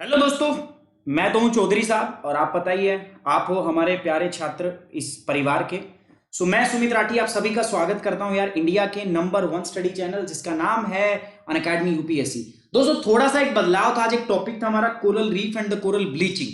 Hello दोस्तों। मैं तो हूं चौधरी साहब और आप पता ही है, आप हो हमारे प्यारे छात्र इस परिवार के। मैं सुमित राठी आप सभी का स्वागत करता हूं यार इंडिया के नंबर 1 स्टडी चैनल जिसका नाम है अनअकैडमी यूपीएससी। दोस्तों थोड़ा सा एक बदलाव था। आज एक टॉपिक था हमारा coral reef and the coral bleaching.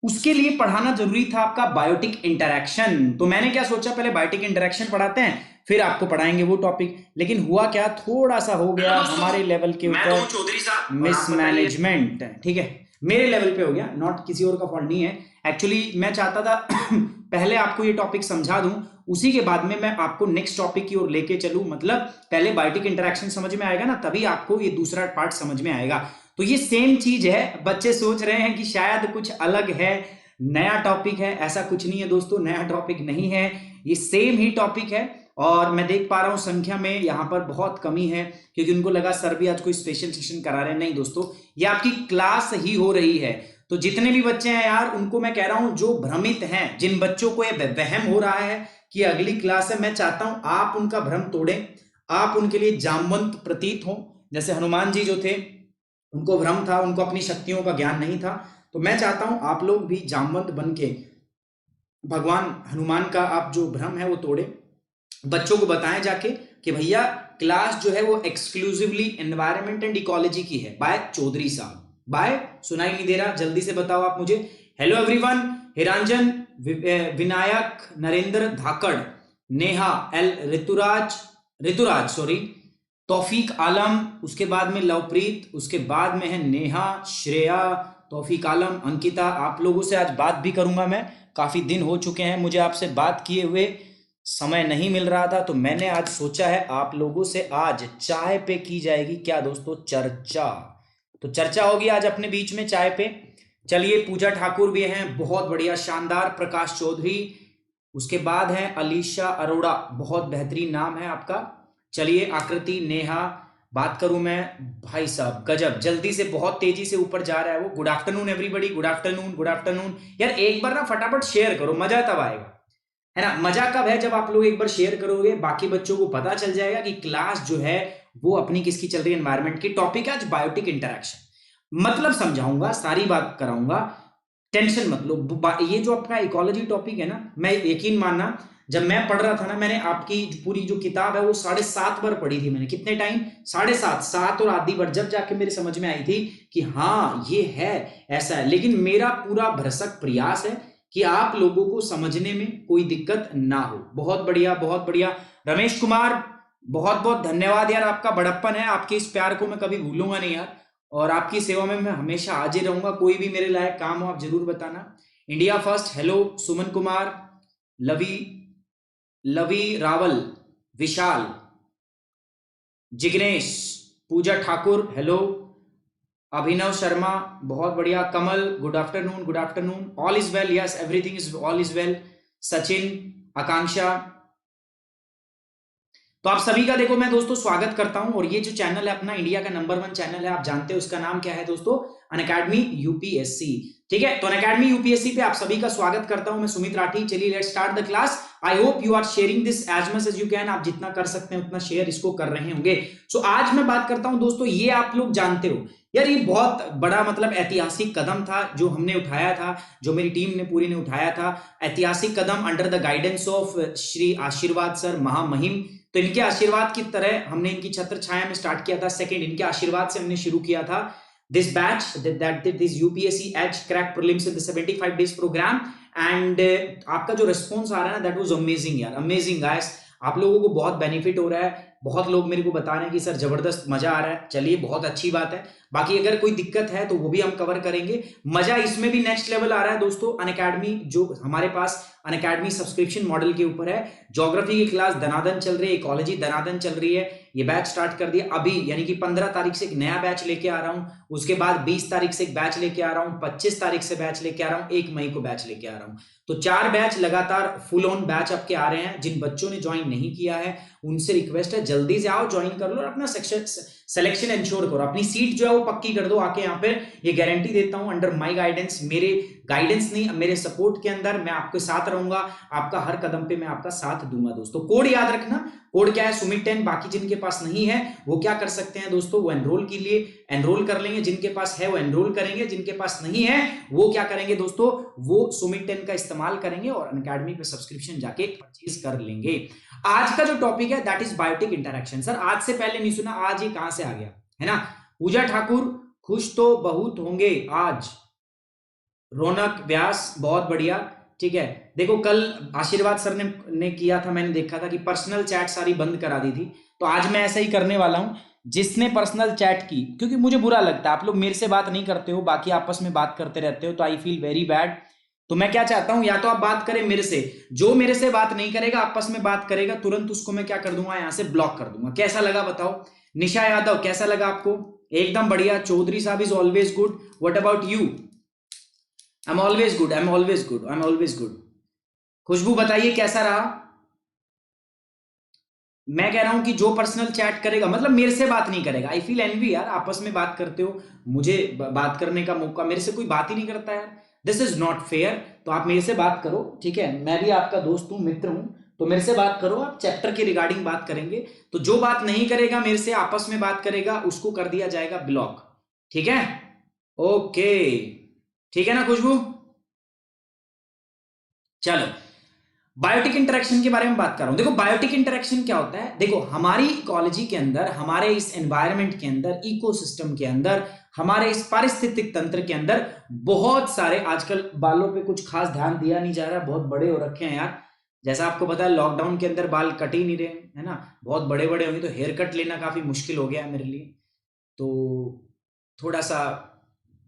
उसके लिए पढ़ाना जरूरी था आपका बायोटिक इंटरैक्शन। तो मैंने क्या सोचा, पहले बायोटिक इंटरैक्शन पढ़ाते हैं फिर आपको पढ़ाएंगे वो टॉपिक। लेकिन हुआ क्या, थोड़ा सा हो गया हमारे लेवल के ऊपर चौधरी साहब मिसमैनेजमेंट। ठीक है, मेरे लेवल पे हो गया, नॉट किसी और का फॉल्ट नहीं है। एक्चुअली मैं चाहता था पहले आपको ये टॉपिक समझा दूं, उसी के बाद में मैं आपको नेक्स्ट टॉपिक की ओर लेके चलूं। मतलब पहले बायोटिक इंटरैक्शन समझ में आएगा ना, तभी आपको ये दूसरा पार्ट समझ में आएगा। तो ये सेम चीज है। बच्चे सोच रहे हैं कि शायद कुछ अलग है, नया टॉपिक है। ऐसा कुछ नहीं है दोस्तों, नया टॉपिक नहीं है, ये सेम ही टॉपिक है। और मैं देख पा रहा हूं संख्या में यहां पर बहुत कमी है, क्योंकि उनको लगा सर भी आज कोई स्पेशल सेशन करा रहे हैं। नहीं दोस्तों, ये आपकी क्लास ही हो रही है। तो जितने भी बच्चे हैं यार, उनको मैं कह रहा हूं, जो भ्रमित हैं, जिन बच्चों को ये वहम हो रहा है कि अगली क्लास है, मैं चाहता हूं आप उनका भ्रम तोड़ें, आप उनके लिए जामवंत प्रतीत हो। जैसे हनुमान जी जो थे, उनको भ्रम था, उनको अपनी शक्तियों का ज्ञान नहीं था। तो मैं चाहता हूं आप लोग भी जामवंत बन के भगवान हनुमान का आप जो भ्रम है वो तोड़े। बच्चों को बताएं जाके कि भैया क्लास जो है वो एक्सक्लूसिवली एनवायरमेंट एंड इकोलॉजी की है बाय चौधरी साहब। बाय, सुनाई नहीं दे रहा, जल्दी से बताओ आप मुझे। हेलो एवरीवन, हिरांजन, विनायक, नरेंद्र धाकड़, नेहा एल, ऋतुराज ऋतुराज सॉरी, तौफीक आलम, उसके बाद में लवप्रीत, उसके बाद में है नेहा, श्रेया, तौफीक आलम, अंकिता। आप लोगों से आज बात भी करूंगा मैं, काफी दिन हो चुके हैं मुझे आपसे बात किए हुए, समय नहीं मिल रहा था। तो मैंने आज सोचा है आप लोगों से आज चाय पे की जाएगी क्या दोस्तों, चर्चा। तो चर्चा होगी आज अपने बीच में चाय पे। चलिए, पूजा ठाकुर भी हैं, बहुत बढ़िया, शानदार। प्रकाश चौधरी, उसके बाद है अलीशा अरोड़ा, बहुत बेहतरीन नाम है आपका। चलिए, आकृति, नेहा, बात करूं मैं, भाई साहब गजब, जल्दी से, बहुत तेजी से ऊपर जा रहा है वो। Good afternoon everybody, good afternoon, good afternoon. यार एक बार ना फटाफट शेयर करो, मजा तब आएगा, है ना। मजा कब है, जब आप लोग एक बार शेयर करोगे, बाकी बच्चों को पता चल जाएगा कि क्लास जो है वो अपनी किसकी चल रही है, एनवायरमेंट की। टॉपिक है आज बायोटिक इंटरैक्शन, मतलब समझाऊंगा, सारी बात कराऊंगा, टेंशन मत लो। ये जो अपना इकोलॉजी टॉपिक है ना, मैं यकीन मानना, जब मैं पढ़ रहा था ना, मैंने आपकी पूरी जो किताब है वो 7.5 बार पढ़ी थी मैंने। कितने टाइम, 7.5, 7 और आधी बार, जब जाके मेरे समझ में आई थी कि हाँ ये है, ऐसा है। लेकिन मेरा पूरा भरसक प्रयास है कि आप लोगों को समझने में कोई दिक्कत ना हो। बहुत बढ़िया, बहुत बढ़िया। रमेश कुमार, बहुत बहुत धन्यवाद यार, आपका बड़प्पन है, आपके इस प्यार को मैं कभी भूलूंगा नहीं यार। और आपकी सेवा में मैं हमेशा हाजिर रहूंगा, कोई भी मेरे लायक काम हो आप जरूर बताना। India first, hello Suman Kumar, Lavi Lavi Rawal, Vishal, Jignesh, Pooja Thakur, hello, Abhinav Sharma, बहुत बढ़िया। Kamal, good afternoon, good afternoon. All is well, yes everything is all is well. Sachin, Akanksha, तो आप सभी का देखो मैं दोस्तों स्वागत करता हूं। और ये जो चैनल है अपना, इंडिया का नंबर 1 चैनल है, आप जानते हो उसका नाम क्या है दोस्तों, अनअकैडमी यूपीएससी। ठीक है, तो अनअकैडमी यूपीएससी पे आप सभी का स्वागत करता हूं मैं, सुमित राठी। चलिए let's start the class. I hope you are sharing this as much as you can. आप जितना कर सकते हैं उतना शेयर इसको कर रहे होंगे। सो आज मैं बात करता हूं दोस्तों, ये आप लोग जानते हो यार, ये बहुत बड़ा मतलब ऐतिहासिक कदम था जो हमने उठाया था, जो मेरी टीम ने पूरी ने उठाया था। ऐतिहासिक कदम under the guidance of Shri Ashirwad sir महामहिम। तो इनके आशीर्वाद की तरह हमने इनकी छत्र छाया में स्टार्ट किया था। सेकंड, इनके आशीर्वाद से हमने शुरू किया था this batch, that this UPSC as crack prelims in the 75 days program. And आपका जो रिस्पॉन्स आ रहा है ना, दैट वाज अमेजिंग यार, अमेजिंग गाइस। आप लोगों को बहुत बेनिफिट हो रहा है, बहुत लोग मेरे को बता रहे हैं कि सर जबरदस्त मजा आ रहा है। चलिए, बहुत अच्छी बात है। बाकी अगर कोई दिक्कत है तो वो भी हम कवर करेंगे। मजा इसमें भी नेक्स्ट लेवल आ रहा है दोस्तों। अनअकैडमी जो हमारे पास अनअकैडमी सब्सक्रिप्शन मॉडल के ऊपर है, ज्योग्राफी की क्लास दनादन चल रही है, इकोलॉजी दनादन चल रही है। ये बैच स्टार्ट कर दिया अभी, यानी कि 15 तारीख से एक नया बैच लेके आ रहा हूं। उसके बाद 20 तारीख से एक बैच लेके आ रहा हूं, 25 तारीख से बैच लेके आ रहा हूं, 1 मई को बैच लेके आ रहा हूं। तो 4 बैच लगातार फुल ऑन बैच आपके आ रहे हैं। जिन बच्चों ने ज्वाइन नहीं किया है उनसे रिक्वेस्ट है, जल्दी से आओ, ज्वाइन कर लो और अपना सिलेक्शन इंश्योर करो, अपनी सीट जो है वो पक्की कर दो आके यहाँ पे। ये गारंटी देता हूं अंडर माय गाइडेंस, मेरे गाइडेंस नहीं, मेरे सपोर्ट के अंदर मैं आपके साथ रहूंगा, आपका हर कदम पे मैं आपका साथ दूंगा दोस्तों। कोड याद रखना, कोड क्या है, सुमित 10। बाकी जिनके पास नहीं है वो क्या कर सकते हैं दोस्तों, वो एनरोल के लिए एनरोल कर लेंगे, जिनके पास है वो एनरोल करेंगे, जिनके पास नहीं है वो क्या करेंगे दोस्तों, वो सुमित 10 का इस्तेमाल करेंगे और अनअकैडमी पे सब्सक्रिप्शन जाके परचेज कर लेंगे। आज का जो टॉपिक है that is biotic interaction. Sir आज से पहले नहीं सुना, आज ये कहां से आ गया, है ना। पूजा ठाकुर खुश तो बहुत होंगे आज, रौनक व्यास बहुत बढ़िया, ठीक है। देखो कल आशीर्वाद सर ने किया था, मैंने देखा था कि पर्सनल चैट सारी बंद करा दी थी, तो आज मैं ऐसा ही करने वाला हूं। जिसने पर्सनल चैट की, क्योंकि मुझे बुरा लगता है आप लोग मेरे से बात नहीं करते हो, बाकी आपस में बात करते रहते हो, तो आई फील वेरी बैड। तो मैं क्या चाहता हूं, या तो आप बात करें मेरे से, जो मेरे से बात नहीं करेगा आपस में बात करेगा, तुरंत उसको मैं क्या कर दूंगा, यहां से ब्लॉक कर दूंगा। कैसा लगा बताओ। निशा यादव कैसा लगा आपको, एकदम बढ़िया। चौधरी साहब is always good, what about you. I am always good, I am always good, I am always good. Khushboo बताइए कैसा रहा। मैं कह रहा हूं कि जो पर्सनल चैट करेगा, मतलब मेरे से बात नहीं करेगा, आई फील एनवी यार, आपस में बात करते हो, मुझे बात करने का मौका, मेरे से कोई बात ही नहीं करता यार, दिस इज नॉट फेयर। तो आप मेरे से बात करो, ठीक है, मैं भी आपका दोस्त हूं, मित्र हूं, तो मेरे से बात करो, आप चैप्टर के रिगार्डिंग बात करेंगे। तो जो बात नहीं करेगा मेरे से, आपस में बात करेगा, उसको कर दिया जाएगा ब्लॉक, ठीक है। ओके ठीक है ना खुशबू। चलो बायोटिक इंटरेक्शन के बारे में बात कर रहा हूं। देखो बायोटिक इंटरेक्शन क्या होता है, देखो हमारी इकोलॉजी के अंदर, हमारे इस एनवायरनमेंट के अंदर, इकोसिस्टम के अंदर, हमारे इस पारिस्थितिक तंत्र के अंदर बहुत सारे, आजकल बालों पे कुछ खास ध्यान दिया नहीं जा रहा, बहुत बड़े हो रखे हैं यार, जैसा आपको पता है लॉकडाउन के अंदर बाल कट ही नहीं रहे, है ना, बहुत बड़े बड़े होंगे, तो हेयर कट लेना काफी मुश्किल हो गया है मेरे लिए, तो थोड़ा सा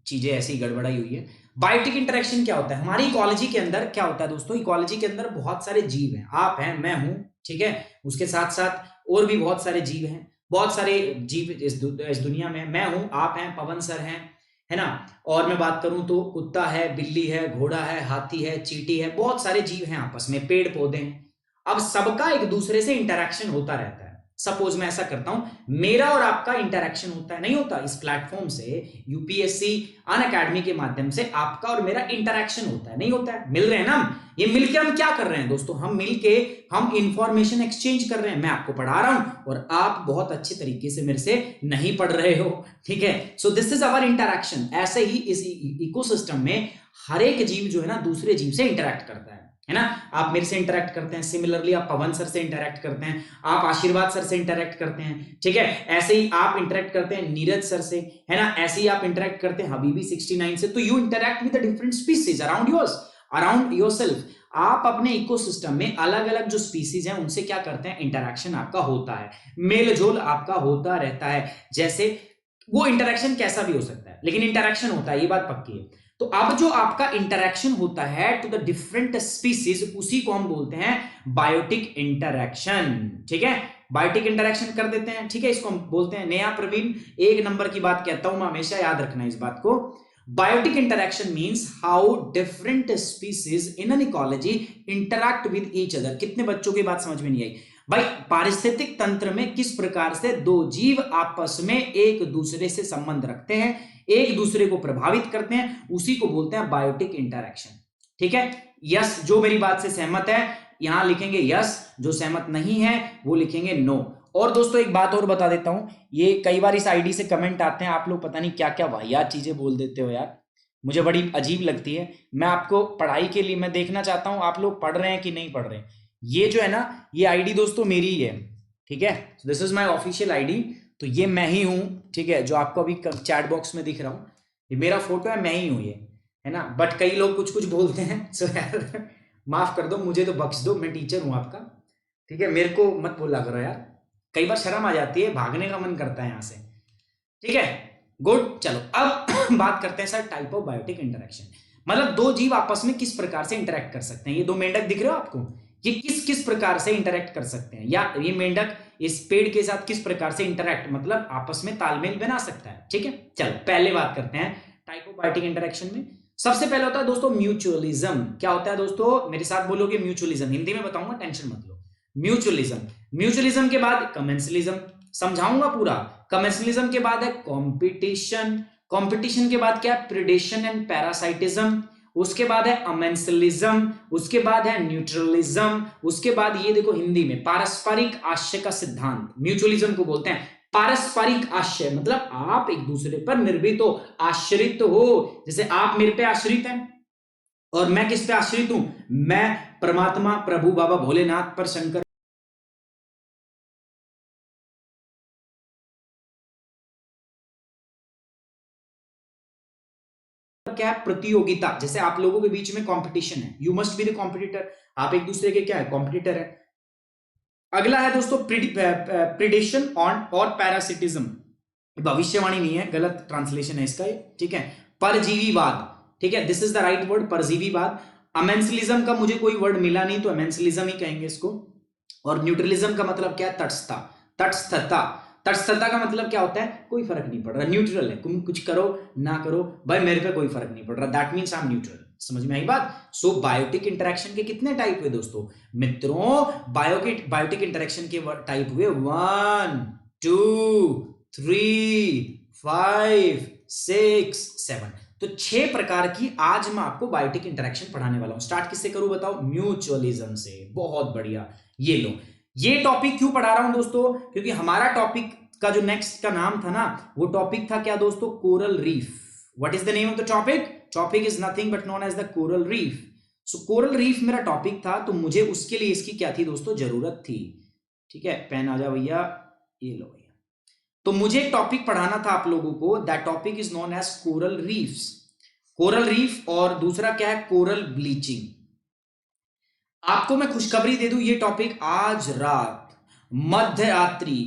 चीजें ऐसी गड़बड़ाई हुई है। बायोटिक इंटरेक्शन क्या होता है, हमारी इकोलॉजी के अंदर क्या होता है दोस्तों, इकोलॉजी के अंदर बहुत सारे जीव हैं, आप हैं, मैं हूं, ठीक है, उसके साथ साथ और भी बहुत सारे जीव हैं, बहुत सारे जीव इस दुनिया में, मैं हूं, आप हैं, पवन सर हैं, है ना, और मैं बात करूं तो कुत्ता है, बिल्ली है, घोड़ा है, हाथी है, चींटी है, बहुत सारे जीव हैं आपस में, पेड़ पौधे हैं। अब सबका एक दूसरे से इंटरेक्शन होता रहता है। सपोज मैं ऐसा करता हूं, मेरा और आपका इंटरेक्शन होता है, नहीं होता, इस प्लेटफॉर्म से यूपीएससी अनअकैडमी के माध्यम से आपका और मेरा इंटरेक्शन होता है, नहीं होता है, मिल रहे हैं ना हम। ये मिलके हम क्या कर रहे हैं दोस्तों, हम मिलके हम इंफॉर्मेशन एक्सचेंज कर रहे हैं, मैं आपको पढ़ा रहा हूं और आप बहुत अच्छे तरीके से मेरे से नहीं पढ़ रहे हो, ठीक है। So this is our interaction. ऐसे ही इस इकोसिस्टम में हर एक जीव जो है ना दूसरे जीव से इंटरेक्ट करता है ना। आप मेरे से इंटरेक्ट करते हैं, सिमिलरली आप पवन सर से इंटरेक्ट करते हैं, आप आशीर्वाद सर से इंटरेक्ट करते हैं, ठीक है। ऐसे ही आप इंटरेक्ट करते हैं नीरज सर से, है ना, ऐसे ही आप इंटरेक्ट करते हैं हबीबी 69 से। तो you interact with different species around yours, around yourself. आप अपने इकोसिस्टम में अलग अलग जो स्पीसीज हैं उनसे क्या करते हैं, इंटरेक्शन आपका होता है, मेल जोल आपका होता रहता है। जैसे वो इंटरेक्शन कैसा भी हो सकता है, लेकिन इंटरेक्शन होता है, ये बात पक्की है। तो अब जो आपका इंटरेक्शन होता है टू द डिफरेंट स्पीसीज, उसी को हम बोलते हैं बायोटिक इंटरेक्शन, ठीक है। बायोटिक इंटरेक्शन कर देते हैं, ठीक है, इसको हम बोलते हैं। नया प्रवीण एक नंबर की बात कहता हूं मैं, हमेशा याद रखना इस बात को। Biotic interaction means how different species in an ecology interact with each other. कितने बच्चों की बात समझ में नहीं आई भाई। पारिस्थितिक तंत्र में किस प्रकार से दो जीव आपस में एक दूसरे से संबंध रखते हैं, एक दूसरे को प्रभावित करते हैं, उसी को बोलते हैं बायोटिक इंटरेक्शन, ठीक है। यस जो मेरी बात से सहमत है यहां लिखेंगे यस, जो सहमत नहीं है वो लिखेंगे नो। और दोस्तों एक बात और बता देता हूं, ये कई बार इस आईडी से कमेंट आते हैं, आप लोग पता नहीं क्या क्या वाहियात चीजें बोल देते हो यार, मुझे बड़ी अजीब लगती है। मैं आपको पढ़ाई के लिए मैं देखना चाहता हूं आप लोग पढ़ रहे हैं कि नहीं पढ़ रहे हैं। ये जो है ना, ये आईडी दोस्तों मेरी ही है, ठीक है, this is my official ID. तो ये मैं ही हूं, ठीक है, जो आपको अभी चैट बॉक्स में दिख रहा हूं, ये मेरा फोटो है, मैं ही हूं ये, है ना। बट कई लोग कुछ कुछ बोलते हैं, सो यार माफ कर दो, मुझे तो बख्श दो, मैं टीचर हूं आपका, ठीक है, मेरे को मत बोला करो यार, कई बार शर्म आ जाती है, भागने का मन करता है यहां से, ठीक है। गुड, चलो अब बात करते हैं sir type of biotic interaction. मतलब दो जीव आपस में किस प्रकार से इंटरेक्ट कर सकते हैं। ये दो मेंढक दिख रहे हो आपको, ये किस किस प्रकार से इंटरेक्ट कर सकते हैं, या ये मेंढक इस पेड़ के साथ किस प्रकार से इंटरेक्ट, मतलब आपस में तालमेल बना सकता है, ठीक है। चलो पहले बात करते हैं टाइप ऑफ बायोटिक इंटरेक्शन में। सबसे पहले होता है दोस्तों म्यूचुअलिज्म। क्या होता है दोस्तों, मेरे साथ बोलोगे म्यूचुअलिज्म, हिंदी में बताऊंगा, टेंशन मत लो। म्यूचुअलिज्म, म्यूचुअलिज्म के बाद कमेंसलिज्म, समझाऊंगा पूरा। कमेंसलिज्म के बाद है कंपटीशन, कंपटीशन के बाद क्या है, प्रेडेशन एंड पैरासाइटिज्म, उसके बाद है अमेंसलिज्म, उसके बाद है न्यूट्रलिज्म, उसके बाद ये देखो हिंदी में पारस्परिक आश्रय का सिद्धांत, म्यूचुअलिज्म को बोलते हैं पारस्परिक आश्रय, मतलब आप एक दूसरे पर निर्भीत हो, आश्रित हो, जैसे आप मेरे पे आश्रित हैं और मैं किस पे आश्रित हूं, मैं परमात्मा प्रभु बाबा भोलेनाथ पर, शंकर क्या है, प्रतियोगिता, जैसे आप लोगों के बीच में कंपटीशन है, you must be the competitor, आप एक दूसरे के क्या है, कॉम्पिटिटर है। अगला है दोस्तों प्रिडेशन ऑन और पैरासिटिज्म, भविष्यवाणी नहीं है, गलत ट्रांसलेशन है इसका, ठीक है, परजीवीवाद, ठीक है, this is the right word, परजीवीवाद। अमेंसलिज्म का मुझे कोई वर्ड मिला नहीं तो अमेंसलिज्म ही कहेंगे इसको। और न्यूट्रलिज्म का मतलब क्या है, तटस्थता, तटस्थता, तटस्थता का मतलब क्या होता है, कोई फर्क नहीं पड़ रहा, न्यूट्रल है, तुम कुछ करो ना करो भाई मेरे पे कोई फर्क नहीं पड़ रहा, that means I am neutral. समझ में आई बात। सो बायोटिक इंटरेक्शन के कितने टाइप हुए दोस्तों मित्रों, बायोटिक इंटरेक्शन के टाइप हुए 1 2 3 5 6 7, तो 6 प्रकार की आज मैं आपको बायोटिक इंटरेक्शन पढ़ाने वाला हूं। स्टार्ट किससे करूं बताओ, म्यूचुअलिज्म से। बहुत बढ़िया, ये लो, ये टॉपिक क्यों पढ़ा रहा हूं दोस्तों, क्योंकि हमारा टॉपिक का जो नेक्स्ट का नाम था ना, वो टॉपिक था क्या दोस्तों, coral reef. What is the name of the topic, topic is nothing but known as the coral reef. So coral reef मेरा टॉपिक था, तो मुझे उसके लिए इसकी क्या थी दोस्तों, जरूरत थी। ठीक है, पेन आ जा भैया, ये लो भैया। तो मुझे एक टॉपिक पढ़ाना था आप लोगों को, that topic is known as coral reefs, coral reef, और दूसरा क्या है, कोरल ब्लीचिंग। आपको मैं खुशखबरी दे दूं, ये टॉपिक आज रात मध्य रात्रि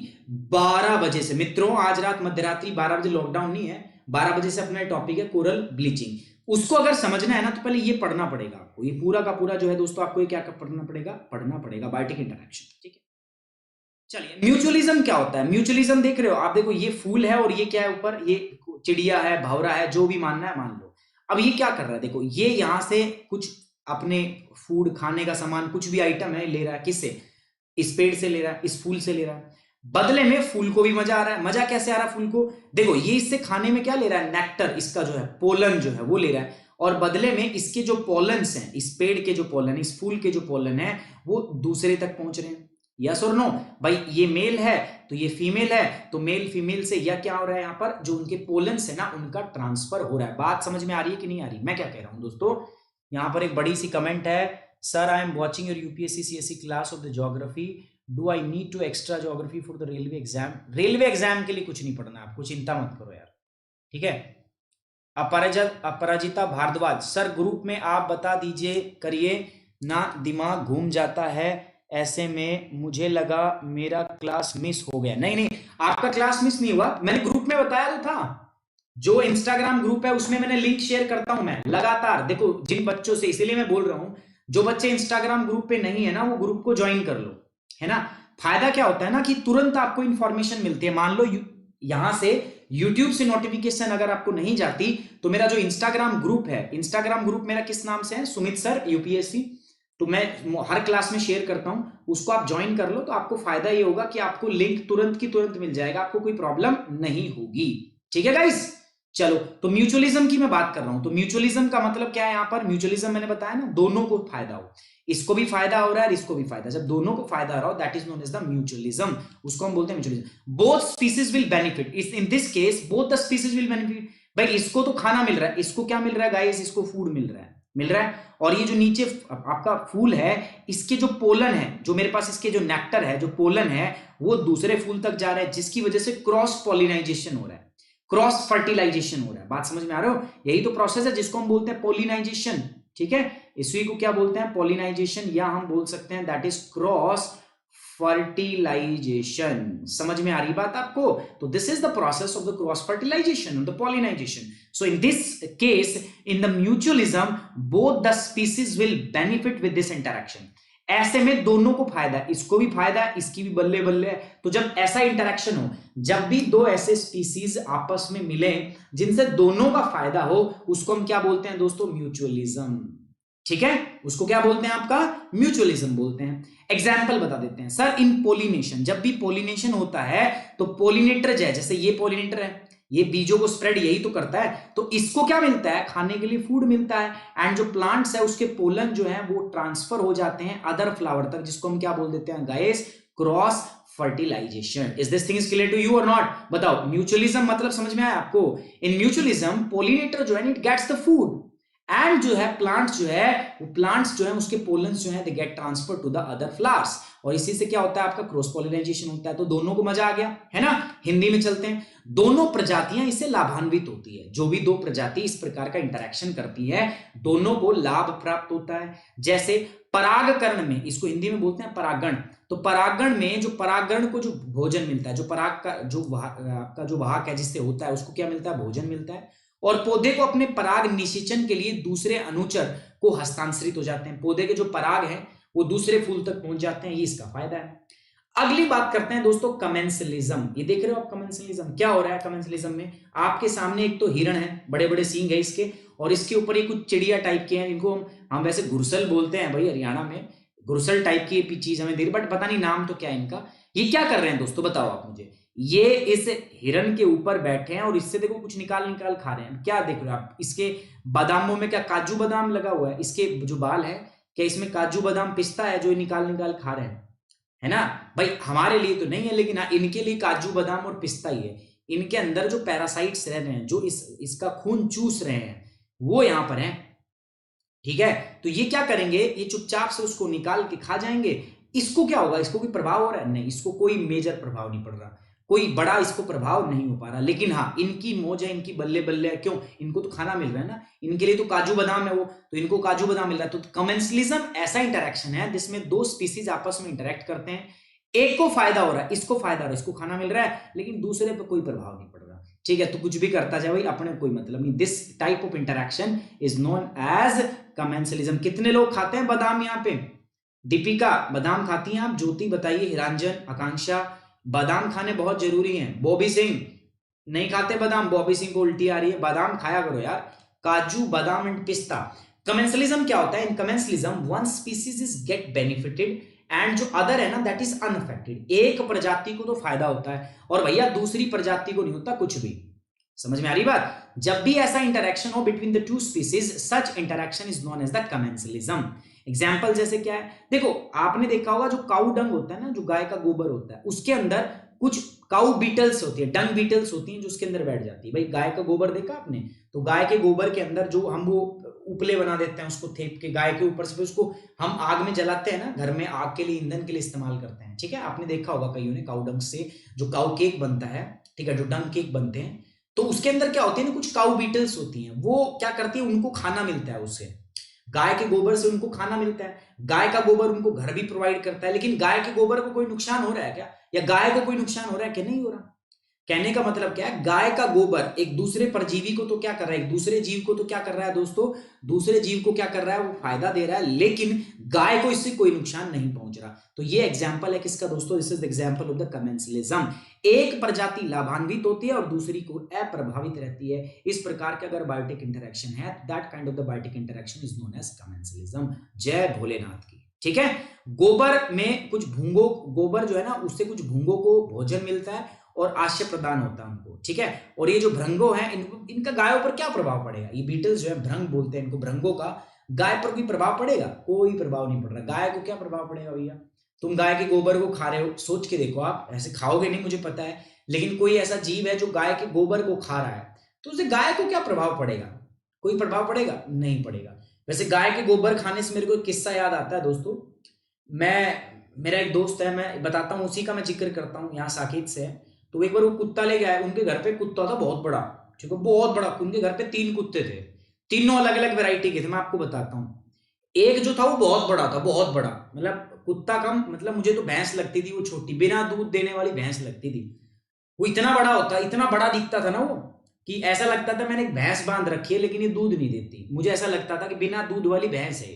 12 बजे से, मित्रों आज रात मध्य रात्रि 12 बजे, लॉकडाउन नहीं है, 12 बजे से अपना टॉपिक है कोरल ब्लीचिंग। उसको अगर समझना है ना तो पहले ये पढ़ना पड़ेगा आपको, ये पूरा का पूरा जो है दोस्तों आपको ये क्या पढ़ना पड़ेगा बायोटिक इंटरेक्शन। ठीक है, चलिए म्यूचुअलिज्म क्या होता है, म्यूचुअलिज्म देख रहे हो आप, देखो ये फूल है और ये क्या है ऊपर, ये चिड़िया है, भंवरा है, जो भी मानना है मान लो। अब ये क्या कर रहा है, देखो ये यहां से कुछ अपने फूड खाने का सामान, कुछ भी आइटम है ले रहा है, किससे, इस पेड़ से ले रहा है, इस फूल से ले रहा है, बदले में फूल को भी मजा आ रहा है। मजा कैसे आ रहा है फूल को, देखो ये इससे खाने में क्या ले रहा है, नेक्टर, इसका जो है पोलन जो है वो ले रहा है, और बदले में इसके जो पोलन्स हैं, इस पेड़ के जो पोलन, इस फूल के जो पोलन है वो दूसरे तक पहुंच रहे हैं। यस और नो भाई, ये मेल है तो ये फीमेल है, तो मेल फीमेल से या क्या हो रहा है, यहां पर जो उनके पोलन्स है ना उनका ट्रांसफर हो रहा है। बात समझ में आ रही है कि नहीं आ रही, मैं क्या कह रहा हूं दोस्तों। यहां पर एक बड़ी सी कमेंट है, sir I am watching your UPSC CSC class of the geography, do I need to extra geography for the railway exam. Railway exam के लिए कुछ नहीं पढ़ना, आपको चिंता मत करो यार, ठीक है। अपराजिता भारद्वाज, सर ग्रुप में आप बता दीजिए करिए ना, दिमाग घूम जाता है, ऐसे में मुझे लगा मेरा क्लास मिस हो गया। नहीं नहीं, आपका क्लास मिस नहीं हुआ, मैंने ग्रुप में बताया तो था, जो इंस्टाग्राम ग्रुप है उसमें मैंने लिंक शेयर करता हूं मैं लगातार। देखो जिन बच्चों से, इसीलिए मैं बोल रहा हूं, जो बच्चे इंस्टाग्राम ग्रुप पे नहीं है ना वो ग्रुप को ज्वाइन कर लो, है ना। फायदा क्या होता है ना कि तुरंत आपको इंफॉर्मेशन मिलती है। मान लो यहां से यूट्यूब से नोटिफिकेशन अगर आपको नहीं जाती, तो मेरा जो इंस्टाग्राम ग्रुप है, इंस्टाग्राम ग्रुप मेरा किस नाम से है, सुमित सर यूपीएससी, तो मैं हर क्लास में शेयर करता हूं, उसको आप ज्वाइन कर लो, तो आपको फायदा ये होगा कि आपको लिंक तुरंत की तुरंत मिल जाएगा, आपको कोई प्रॉब्लम नहीं होगी। ठीक है गाइस, चलो तो म्यूचुअलिज्म की मैं बात कर रहा हूं, तो म्यूचुअलिज्म का मतलब क्या है, यहां पर म्यूचुअलिज्म मैंने बताया ना, दोनों को फायदा हो, इसको भी फायदा हो रहा है, इसको भी फायदा, जब दोनों को फायदा हो रहा हो that is known as the mutualism, उसको हम बोलते हैं mutualism. Both species will benefit, in this case both the species will benefit. भाई इसको तो खाना मिल रहा है, इसको क्या मिल रहा है गाइस, इसको फूड मिल रहा है, और ये जो नीचे आपका फूल है, इसके जो पोलन है, जो मेरे पास इसके जो नेक्टर है, जो पोलन है, वो दूसरे फूल तक जा रहा है, जिसकी वजह से क्रॉस पॉलिनाइजेशन हो रहा है, क्रॉस फर्टिलाइजेशन हो रहा है। बात समझ में आ रहा हो, यही तो प्रोसेस है जिसको हम बोलते हैं पॉलिनाइजेशन। ठीक है, इसी को क्या बोलते हैं, पॉलिनाइजेशन, या हम बोल सकते हैं दैट इज क्रॉस फर्टिलाइजेशन। समझ में आ रही बात आपको, तो this is the process of the cross fertilization, the pollination. So in this case, in the mutualism, both the species will benefit with this interaction. ऐसे में दोनों को फायदा है, इसको भी फायदा है, इसकी भी बल्ले बल्ले है। तो जब ऐसा इंटरेक्शन हो, जब भी दो ऐसे स्पीसीज आपस में मिले जिनसे दोनों का फायदा हो, उसको हम क्या बोलते हैं दोस्तों, म्यूचुअलिज्म। ठीक है, उसको क्या बोलते हैं, आपका म्यूचुअलिज्म बोलते हैं। एग्जाम्पल बता देते हैं सर, इन पोलिनेशन, जब भी पोलिनेशन होता है तो पोलिनेटर जैसे ये पोलिनेटर है, ये बीजों को स्प्रेड यही तो करता है। तो इसको क्या मिलता है, खाने के लिए फूड मिलता है, एंड जो प्लांट्स है उसके पोलन जो है वो ट्रांसफर हो जाते हैं अदर फ्लावर तक, जिसको हम क्या बोल देते हैं guys, cross fertilization. Is this thing clear to you और नॉट? बताओ, म्यूचुअलिज्म मतलब समझ में आया आपको? इन म्यूचुअलिज्म पोलिनेटर जो है it gets the food, and जो है प्लांट्स जो है उसके पोलन्स जो है they get transfer to the other flowers, और इसी से क्या होता है आपका क्रॉस पोलिनाइजेशन होता है। तो दोनों को मजा आ गया है ना। हिंदी में चलते हैं, दोनों प्रजातियां इससे लाभान्वित होती है। जो भी दो प्रजाति इस प्रकार का इंटरेक्शन करती है दोनों को लाभ प्राप्त होता है। जैसे परागकरण में, इसको हिंदी में बोलते हैं परागण, तो परागण में जो परागण को जो भोजन मिलता है, जो पराग का आपका जो वाहक है जिससे होता है उसको क्या मिलता है, भोजन मिलता है, और पौधे को अपने पराग निषेचन के लिए दूसरे अनुचर को हस्तांतरित हो जाते हैं। पौधे के जो पराग हैं वो दूसरे फूल तक पहुंच जाते हैं, ये इसका फायदा है। अगली बात करते हैं दोस्तों कमेंसलिज्म। ये देख रहे हो आप कमेंसलिज्म क्या हो रहा है? कमेंसलिज्म में आपके सामने एक तो हिरण है, बड़े बड़े सींग है इसके, और इसके ऊपर ये कुछ चिड़िया टाइप के हैं, इनको हम वैसे घुरसल बोलते हैं भाई, हरियाणा में घुरसल टाइप की चीज हमें दे रही, बट पता नहीं नाम तो क्या है इनका। ये क्या कर रहे हैं दोस्तों, बताओ आप मुझे। ये इस हिरण के ऊपर बैठे हैं और इससे देखो कुछ निकाल निकाल खा रहे हैं। क्या देख रहे हो आप? इसके बादामों में क्या काजू बादाम लगा हुआ है? इसके जो बाल है क्या इसमें काजू बादाम पिस्ता है जो निकाल निकाल खा रहे हैं, है ना भाई? हमारे लिए तो नहीं है, लेकिन हाँ इनके लिए काजू बादाम और पिस्ता ही है। इनके अंदर जो पैरासाइट्स रह रहे हैं, जो इसका खून चूस रहे हैं, वो यहां पर हैं, ठीक है? तो ये क्या करेंगे, ये चुपचाप से उसको निकाल के खा जाएंगे। इसको क्या होगा, इसको कोई प्रभाव हो रहा है? नहीं, इसको कोई मेजर प्रभाव नहीं पड़ रहा, कोई बड़ा इसको प्रभाव नहीं हो पा रहा। लेकिन हाँ इनकी मौज है, इनकी बल्ले बल्ले है, क्यों? इनको तो खाना मिल रहा है ना, इनके लिए तो काजू बादाम है वो, तो इनको काजू बादाम मिल रहा है। तो कमेंसलिज्म ऐसा इंटरेक्शन है जिसमें दो स्पीसीज आपस में इंटरेक्ट करते हैं, एक को फायदा हो रहा है, इसको फायदा हो रहा है, इसको खाना मिल रहा है, लेकिन दूसरे पर कोई प्रभाव नहीं पड़ रहा, ठीक है? तो कुछ भी करता जाए भाई, अपने कोई मतलब नहीं। This type of interaction is known as commensalism. कितने लोग खाते हैं बादाम यहाँ पे? दीपिका बादाम खाती हैं आप? ज्योति बताइए, हिरांजन, आकांक्षा, बादाम खाने बहुत जरूरी हैं। बॉबी सिंह नहीं खाते बादाम, बॉबी सिंह को उल्टी आ रही है, बादाम खाया करो यार, काजू बादाम एंड पिस्ता। कमेंसलिज्म क्या होता है? In commensalism one species is get benefited and जो अदर है ना दैट इज अनअफेक्टेड। एक प्रजाति को तो फायदा होता है और भैया दूसरी प्रजाति को नहीं होता कुछ भी। समझ में आ रही बात? जब भी ऐसा इंटरेक्शन हो between the two species, such interaction is known as the commensalism. Example जैसे क्या है, देखो आपने देखा होगा जो काऊ डंग होता है ना, जो गाय का गोबर होता है, उसके अंदर कुछ काऊ बीटल्स होती है, डंग बीटल्स होती हैं जो उसके अंदर बैठ जाती है। भाई गाय का गोबर देखा आपने? तो गाय के गोबर के अंदर जो हम वो उपले बना देते हैं, उसको थेप के गाय के ऊपर से उसको हम आग में जलाते हैं ना, घर में आग के लिए, ईंधन के लिए इस्तेमाल करते हैं, ठीक है? आपने देखा होगा कईयों ने, काऊ डंग से जो काऊ केक बनता है, ठीक है, जो डंग केक बनते हैं, तो उसके अंदर क्या होती है ना, कुछ काऊ बीटल्स होती हैं, वो क्या करती है, उनको खाना मिलता है उससे, गाय के गोबर से उनको खाना मिलता है। गाय का गोबर उनको घर भी प्रोवाइड करता है। लेकिन गाय के गोबर को कोई नुकसान हो रहा है क्या, या गाय को कोई नुकसान हो रहा है कि नहीं हो रहा? कहने का मतलब क्या है, गाय का गोबर एक दूसरे परजीवी को तो क्या कर रहा है, एक दूसरे जीव को तो क्या कर रहा है दोस्तों, दूसरे जीव को क्या कर रहा है, वो फायदा दे रहा है, लेकिन गाय को इससे कोई नुकसान नहीं पहुंच रहा। तो ये एग्जाम्पल है किसका दोस्तों? This is the example of the commensalism. एक प्रजाति लाभान्वित होती है और दूसरी को अप्रभावित रहती है। इस प्रकार के अगर बायोटिक इंटरेक्शन है, that kind of the biotic interaction is known as commensalism. जय भोलेनाथ की, ठीक है? गोबर में कुछ भूंगों, गोबर जो है ना उससे कुछ भूंगों को भोजन मिलता है और आश्रय प्रदान होता है उनको, ठीक है? और ये जो भृंगो है, इनका गायों पर क्या प्रभाव पड़ेगा? ये बीटल्स जो है, भृंग बोलते हैं इनको, भृंगों का गाय पर कोई प्रभाव पड़ेगा? कोई प्रभाव नहीं पड़ रहा। गाय को क्या प्रभाव पड़ेगा भैया? तुम गाय के गोबर को खा रहे हो, सोच के देखो आप, ऐसे खाओगे नहीं मुझे पता है, लेकिन कोई ऐसा जीव है जो गाय के गोबर को खा रहा है, तो उसे गाय को क्या प्रभाव पड़ेगा? कोई प्रभाव पड़ेगा? नहीं पड़ेगा। वैसे गाय के गोबर खाने से मेरे को एक किस्सा याद आता है दोस्तों। मेरा एक दोस्त है, मैं बताता हूँ, उसी का मैं जिक्र करता हूँ, यहाँ साकेत से है। तो एक बार वो कुत्ता ले गया, उनके घर पे कुत्ता था बहुत बड़ा, ठीक है, बहुत बड़ा। उनके घर पे 3 कुत्ते थे, तीनों अलग अलग वैरायटी के थे। मैं आपको बताता हूँ, एक जो था वो बहुत बड़ा था, बहुत बड़ा, मतलब कुत्ता कम, मतलब मुझे तो भैंस लगती थी वो, छोटी बिना दूध देने वाली भैंस लगती थी। वो इतना बड़ा होता, इतना बड़ा दिखता था ना वो, कि ऐसा लगता था मैंने एक भैंस बांध रखी है लेकिन ये दूध नहीं देती। मुझे ऐसा लगता था कि बिना दूध वाली भैंस है।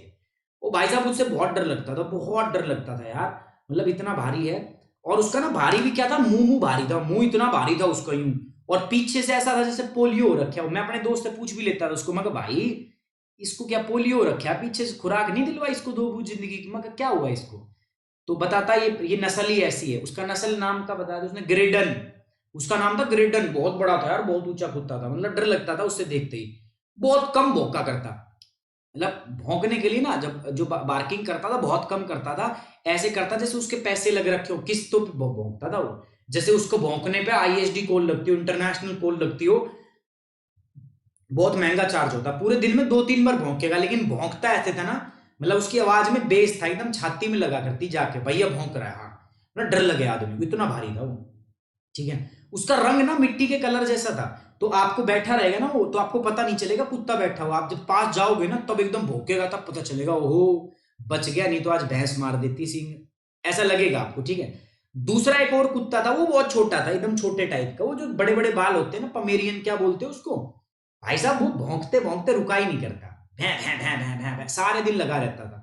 वो भाई साहब, मुझसे बहुत डर लगता था, बहुत डर लगता था यार, मतलब इतना भारी है। और उसका ना भारी भी क्या था, मुंह भारी था, मुंह इतना भारी था उसका यूं, और पीछे से ऐसा था जैसे पोलियो हो रखा है। मैं अपने दोस्त से पूछ भी लेता था उसको, मैं भाई इसको क्या पोलियो हो रखा है, पीछे से खुराक नहीं दिलवाई इसको 2 बूंद जिंदगी की? मैं क्या हुआ इसको? तो बताता ये नस्ल ही ऐसी है। उसका नस्ल नाम का बताया उसने, ग्रेडन, उसका नाम था ग्रेडन, बहुत बड़ा था यार, बहुत ऊंचा कुत्ता था, मतलब डर लगता था उससे देखते ही। बहुत कम भौंका करता, मतलब भौंकने के लिए ना, जब जो बार्किंग करता था बहुत कम करता था, ऐसे करता जैसे उसके पैसे लग रखे हो, किस्तों पे भौंकता था वो, जैसे उसको भौंकने पे ISD कॉल लगती हो, इंटरनेशनल कॉल लगती हो, बहुत महंगा चार्ज होता, पूरे दिन में 2-3 बार भौंकेगा, लेकिन भौंकता ऐसे था ना, मतलब उसकी आवाज में बेस था, एकदम छाती में लगा करती जाके, भैया भौंक रहा है, हाँ, ना डर लगे आदमी को, इतना भारी था वो। ठीक है, उसका रंग ना मिट्टी के कलर जैसा था, तो आपको बैठा रहेगा ना वो, तो आपको पता नहीं चलेगा कुत्ता बैठा हुआ, आप जब पास जाओगे ना तब एकदम भौंकेगा, तब पता चलेगा ओहो बच गया, नहीं तो आज भैंस मार देती सिंह, ऐसा लगेगा आपको। ठीक है, दूसरा एक और कुत्ता था, वो बहुत छोटा था, एकदम छोटे टाइप का, वो जो बड़े बड़े बाल होते हैं ना, पमेरियन क्या बोलते हैं उसको, भाई साहब वो भौंकते भौंकते रुका ही नहीं करता, भैं भैं भैं भैं भैं भैं सारे दिन लगा रहता था।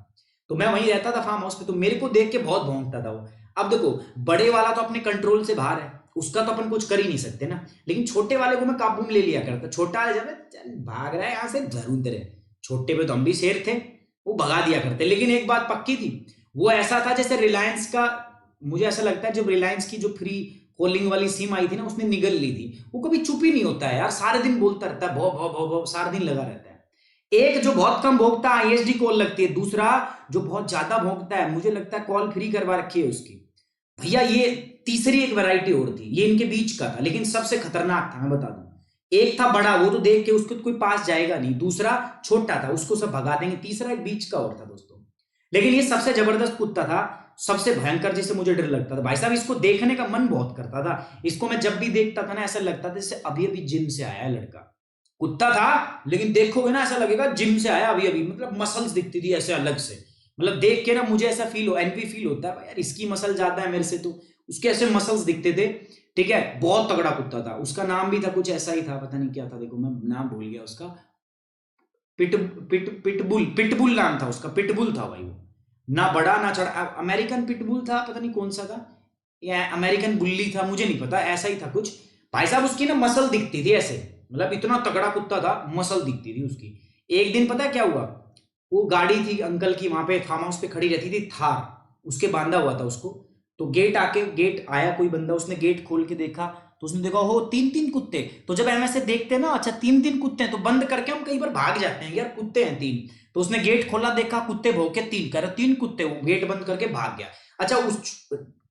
तो मैं वहीं रहता था फार्म हाउस पे, तो मेरे को देख के बहुत भौंकता था वो। अब देखो, बड़े वाला तो अपने कंट्रोल से बाहर है, उसका तो अपन कुछ कर ही नहीं सकते ना, लेकिन छोटे वाले को मैं काबू में ले लिया करता, छोटा वाले जब चल भाग रहा है यहाँ से जरूर तेरे, छोटे पे तो हम भी शेर थे, वो भगा दिया करते। लेकिन एक बात पक्की थी, वो ऐसा था जैसे रिलायंस का, मुझे ऐसा लगता है जब रिलायंस की जो फ्री कॉलिंग वाली सिम आई थी ना, उसने निगल ली थी, वो कभी चुप ही नहीं होता है यार, सारे दिन बोलता रहता है, भौ भौ भौ भौ, सारा दिन लगा रहता है। एक जो बहुत कम भोंकता है ISD कॉल लगती है, दूसरा जो बहुत ज्यादा भोंकता है, मुझे लगता है कॉल फ्री करवा रखी है उसकी। भैया ये तीसरी एक वैरायटी और थी, ये इनके बीच का था, लेकिन सबसे खतरनाक था, मैं बता दूं। एक था बड़ा, वो तो देख के उसको तो कोई पास जाएगा नहीं, दूसरा छोटा था, उसको सब भगा देंगे, तीसरा एक बीच का और था दोस्तों। लेकिन ये सबसे जबरदस्त कुत्ता था, सबसे भयंकर, जिसे मुझे डर लगता था भाई साहब, इसको देखने का मन बहुत करता था, इसको मैं जब भी देखता था ना, ऐसा लगता था जैसे अभी अभी जिम से आया है लड़का। कुत्ता था, लेकिन देखोगे ना ऐसा लगेगा जिम से आया अभी अभी, मतलब मसल्स दिखती थी ऐसे अलग से, मतलब देख के ना मुझे ऐसा फील हो, एनवी फील होता है भाई यार, इसकी मसल ज्यादा है मेरे से, तो उसके ऐसे मसल्स दिखते थे। ठीक है, बहुत तगड़ा कुत्ता था, उसका नाम भी था कुछ ऐसा ही था, पता नहीं क्या था, देखो मैं नाम भूल गया उसका, पिट पिट पिटबुल, पिटबुल नाम था उसका, पिटबुल था भाई वो, ना बड़ा ना चढ़ा, अमेरिकन पिटबुल था, पता नहीं कौन सा था, या अमेरिकन बुल्ली था, मुझे नहीं पता, ऐसा ही था कुछ। भाई साहब उसकी ना मसल दिखती थी ऐसे, मतलब इतना तगड़ा कुत्ता था, मसल दिखती थी उसकी। एक दिन पता क्या हुआ, वो गाड़ी थी अंकल की, वहां पे फार्म हाउस पे खड़ी रहती थी थार, उसके बांधा हुआ था उसको, तो गेट आया कोई बंदा, उसने गेट खोल के देखा, तो उसने देखा हो 3-3 कुत्ते, तो जब हम ऐसे देखते हैं ना, अच्छा 3-3 कुत्ते हैं, तो बंद करके हम कई बार भाग जाते हैं यार, कुत्ते हैं 3, तो उसने गेट खोला, देखा कुत्ते भौंके 3, कह रहे 3 कुत्ते, वो गेट बंद करके भाग गया। अच्छा उस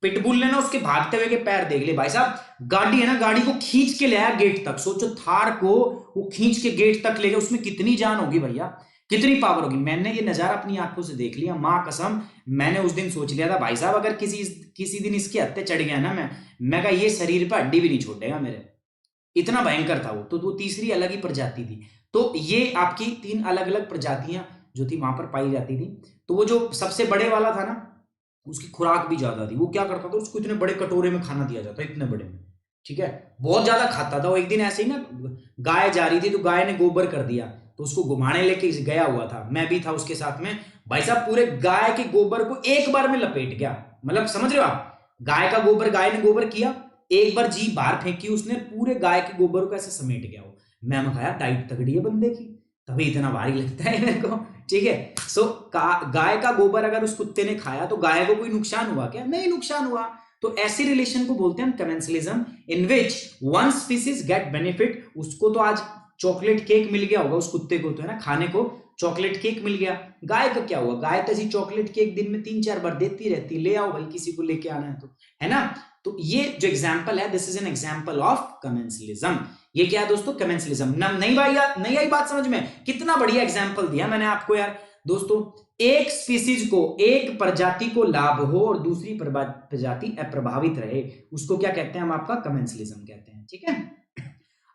पिटबुल ने ना उसके भागते हुए के पैर देख लिए भाई साहब, गाड़ी है ना, गाड़ी को खींच के ले आया गेट तक, सोचो थार को वो खींच के गेट तक ले गया, उसमें कितनी जान होगी भैया, कितनी पावर होगी। मैंने ये नजारा अपनी आंखों से देख लिया, माँ कसम, मैंने उस दिन सोच लिया था भाई साहब, अगर किसी दिन इसके हत्थे चढ़ गया ना मैं कहा ये शरीर पर हड्डी भी नहीं छोड़ेगा मेरे, इतना भयंकर था वो। तो वो तीसरी अलग ही प्रजाति थी। तो ये आपकी 3 अलग अलग प्रजातियां जो थी वहां पर पाई जाती थी। तो वो जो सबसे बड़े वाला था ना, उसकी खुराक भी ज्यादा थी, वो क्या करता था, उसको इतने बड़े कटोरे में खाना दिया जाता, इतने बड़े में, ठीक है, बहुत ज्यादा खाता था वो। एक दिन ऐसे ही ना गाय जा रही थी, तो गाय ने गोबर कर दिया, तो उसको घुमाने लेके गया हुआ था, मैं भी था उसके साथ में, भाई साहब पूरे गाय के गोबर को एक बार में लपेट गया, मतलब समझ रहे हो आप, गाय का गोबर, गाय ने गोबर किया, एक बार जी बाहर फेंकी उसने, पूरे गाय के गोबर को ऐसे समेट गया वो। मैं कहा डाइट तगड़ी है बंदे की, तभी इतना भारी लगता है मेरे को। ठीक है, सो गाय का गोबर अगर उस कुत्ते ने खाया तो गाय को कोई नुकसान हुआ क्या? नहीं नुकसान हुआ। तो ऐसे रिलेशन को बोलते हैं हम commensalism, in which one species get benefit. उसको तो आज चॉकलेट केक मिल गया होगा, उस कुत्ते को तो है ना खाने को चॉकलेट केक मिल गया। गाय का क्या हुआ? गाय तो ऐसी चॉकलेट केक दिन में 3-4 बार देती रहती, ले आओ भाई किसी को लेके आना है तो, है ना। तो ये जो एग्जाम्पल है, this is an example of commensalism. ये क्या है दोस्तों? कमेंसलिज्म। नहीं भाई यार, नहीं आई बात समझ में? कितना बढ़िया एग्जाम्पल दिया मैंने आपको यार। दोस्तों एक स्पीसीज को, एक प्रजाति को लाभ हो और दूसरी प्रजाति अप्रभावित रहे, उसको क्या कहते हैं हम? आपका कमेंसलिज्म कहते हैं। ठीक है,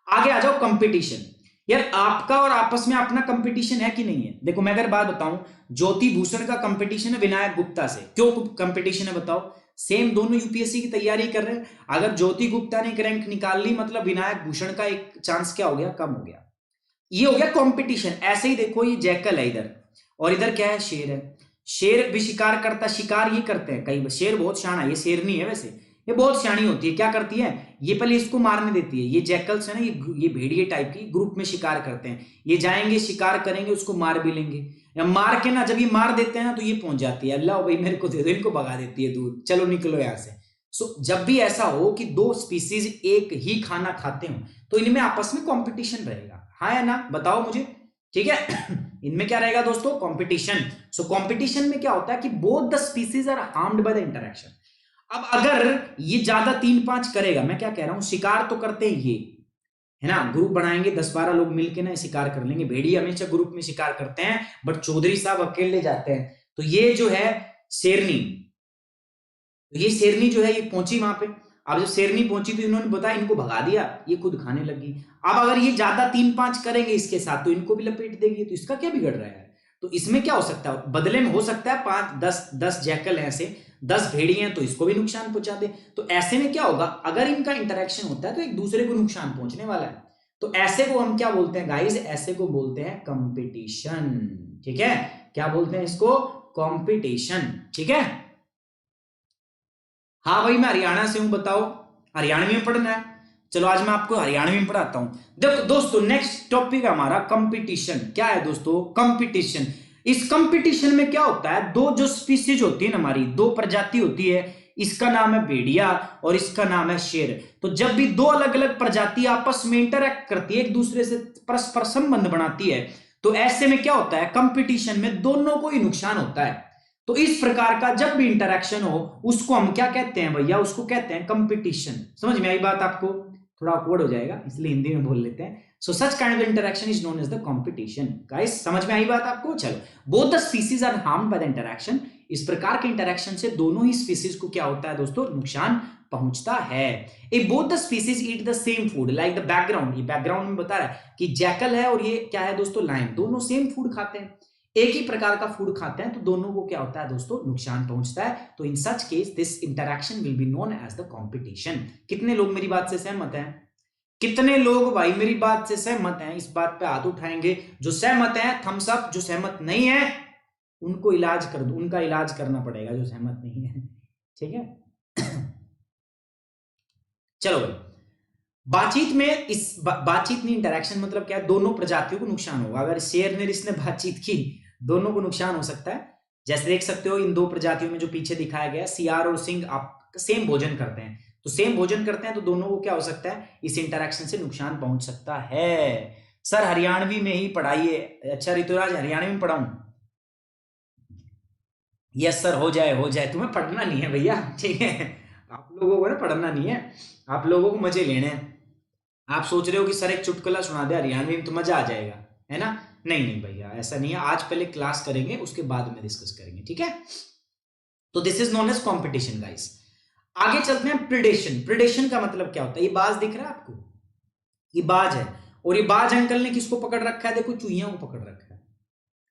आगे आ जाओ कंपटीशन। यार आपका और आपस में अपना कंपटीशन है कि नहीं है? देखो मैं अगर बात बताऊं, ज्योति भूषण का कंपटीशन है विनायक गुप्ता से। क्यों कंपटीशन है बताओ? सेम दोनों यूपीएससी की तैयारी कर रहे हैं। अगर ज्योति गुप्ता ने एक रैंक निकाल ली, मतलब विनायक भूषण का एक चांस क्या हो गया? कम हो गया। ये हो गया कंपटीशन। ऐसे ही देखो, ये जैकल है इधर, और इधर क्या है? शेर है। शेर भी शिकार करता, शिकार ये करते हैं कई, शेर बहुत शाना है, ये शेर नहीं है वैसे, ये बहुत सियाणी होती है। क्या करती है ये? पहले इसको मारने देती है। ये जैकल्स है ना, ये भेड़िए टाइप की ग्रुप में शिकार करते हैं। ये जाएंगे शिकार करेंगे, उसको मार भी लेंगे, या मार के ना जब ये मार देते हैं ना, तो ये पहुंच जाती है, अल्लाह भाई मेरे को दे दो, इनको भगा देती है दूर, चलो निकलो यहां से। सो जब भी ऐसा हो कि दो स्पीसीज एक ही खाना खाते हो तो इनमें आपस में कंपटीशन रहेगा, हाँ या ना, बताओ मुझे। ठीक है इनमें क्या रहेगा दोस्तों, कंपटीशन। सो कंपटीशन में क्या होता है कि both the species are harmed by the interaction. अब अगर ये ज्यादा 3-5 करेगा, मैं क्या कह रहा हूं, शिकार तो करते हैं ये, है ना, ग्रुप बनाएंगे 10-12 लोग मिलके ना शिकार कर लेंगे, भेड़िए हमेशा ग्रुप में शिकार करते हैं, बट चौधरी साहब अकेले जाते हैं। तो ये जो है शेरनी, तो ये शेरनी जो है ये पहुंची वहां पे। अब जब शेरनी पहुंची तो इन्होंने बताया, इनको भगा दिया, ये खुद खाने लगी। अब अगर ये ज्यादा 3-5 करेंगे इसके साथ तो इनको भी लपेट देगी, तो इसका क्या बिगड़ रहा है। तो इसमें क्या हो सकता है, बदले में हो सकता है 5-10 जैकल ऐसे 10 भेड़िए हैं तो इसको भी नुकसान पहुंचा दे। तो ऐसे में क्या होगा, अगर इनका इंटरेक्शन होता है तो एक दूसरे को नुकसान पहुंचने वाला है। तो ऐसे को हम क्या बोलते हैं गाइस, ऐसे को बोलते हैं कंपटीशन। ठीक है, क्या बोलते हैं इसको, कंपटीशन। ठीक है, हाँ भाई मैं हरियाणा से हूं, बताओ हरियाणवी में पढ़ना है। चलो आज मैं आपको हरियाणवी में पढ़ाता हूं। देखो दोस्तों, नेक्स्ट टॉपिक हमारा कंपटीशन। क्या है दोस्तों, कंपटीशन। इस कंपटीशन में क्या होता है, दो जो स्पीसीज होती है ना हमारी, दो प्रजाति होती है, इसका नाम है भेड़िया और इसका नाम है शेर। तो जब भी दो अलग अलग प्रजाति आपस में इंटरैक्ट करती है, एक दूसरे से परस्पर संबंध बनाती है, तो ऐसे में क्या होता है, कंपटीशन में दोनों को ही नुकसान होता है। तो इस प्रकार का जब भी इंटरेक्शन हो उसको हम क्या कहते हैं भैया, उसको कहते हैं कंपटीशन। समझ में आई बात आपको, थोड़ा ऑकवर्ड हो जाएगा इसलिए हिंदी में बोल लेते हैं। So such kind of interaction is known as the competition. Guys समझ में आई बात आपको। चलो, both the species are harmed by the interaction. इस प्रकार के इंटरेक्शन से दोनों ही स्पीसीज को क्या होता है दोस्तों, नुकसान पहुंचता है। If both the species eat the same food, like the background, ये बैकग्राउंड में बता रहा है कि जैकल है और ये क्या है दोस्तों, लायन, दोनों सेम फूड खाते हैं, एक ही प्रकार का फूड खाते हैं, तो दोनों को क्या होता है दोस्तों, नुकसान पहुंचता है। तो in such case this interaction will be known as the competition. कितने लोग मेरी बात से सहमत हैं, कितने लोग भाई मेरी बात से सहमत हैं, इस बात पे हाथ उठाएंगे। जो सहमत हैं थम्स अप, जो सहमत नहीं है उनको इलाज कर दो, उनका इलाज करना पड़ेगा जो सहमत नहीं है। ठीक है चलो भाई, बातचीत में इस बातचीत में इंटरेक्शन मतलब क्या है, दोनों प्रजातियों को नुकसान होगा। अगर शेर ने इसने बातचीत की, दोनों को नुकसान हो सकता है। जैसे देख सकते हो इन दो प्रजातियों में जो पीछे दिखाया गया, सियार और सिंह आप सेम भोजन करते हैं, तो सेम भोजन करते हैं तो दोनों को क्या हो सकता है, इस इंटरेक्शन से नुकसान पहुंच सकता है। सर हरियाणवी में ही पढ़ाइए। अच्छा ऋतुराज, हरियाणवी में पढ़ाऊं? यस सर, हो जाए हो जाए, तुम्हें पढ़ना नहीं है भैया, ठीक है, आप लोगों को ना पढ़ना नहीं है, आप लोगों को मजे लेने हैं। आप सोच रहे हो कि सर एक चुटकुला सुना दे हरियाणवी में तो मजा आ जाएगा, है ना। नहीं नहीं भैया, ऐसा नहीं है, आज पहले क्लास करेंगे उसके बाद में डिस्कस करेंगे, ठीक है। तो this is known as competition guys. आगे चलते हैं, प्रिडेशन। प्रिडेशन का मतलब क्या होता है, ये बाज दिख रहा है आपको, ये बाज है, और ये बाज अंकल ने किसको पकड़ रखा है, देखो चूहिया को पकड़ रखा है।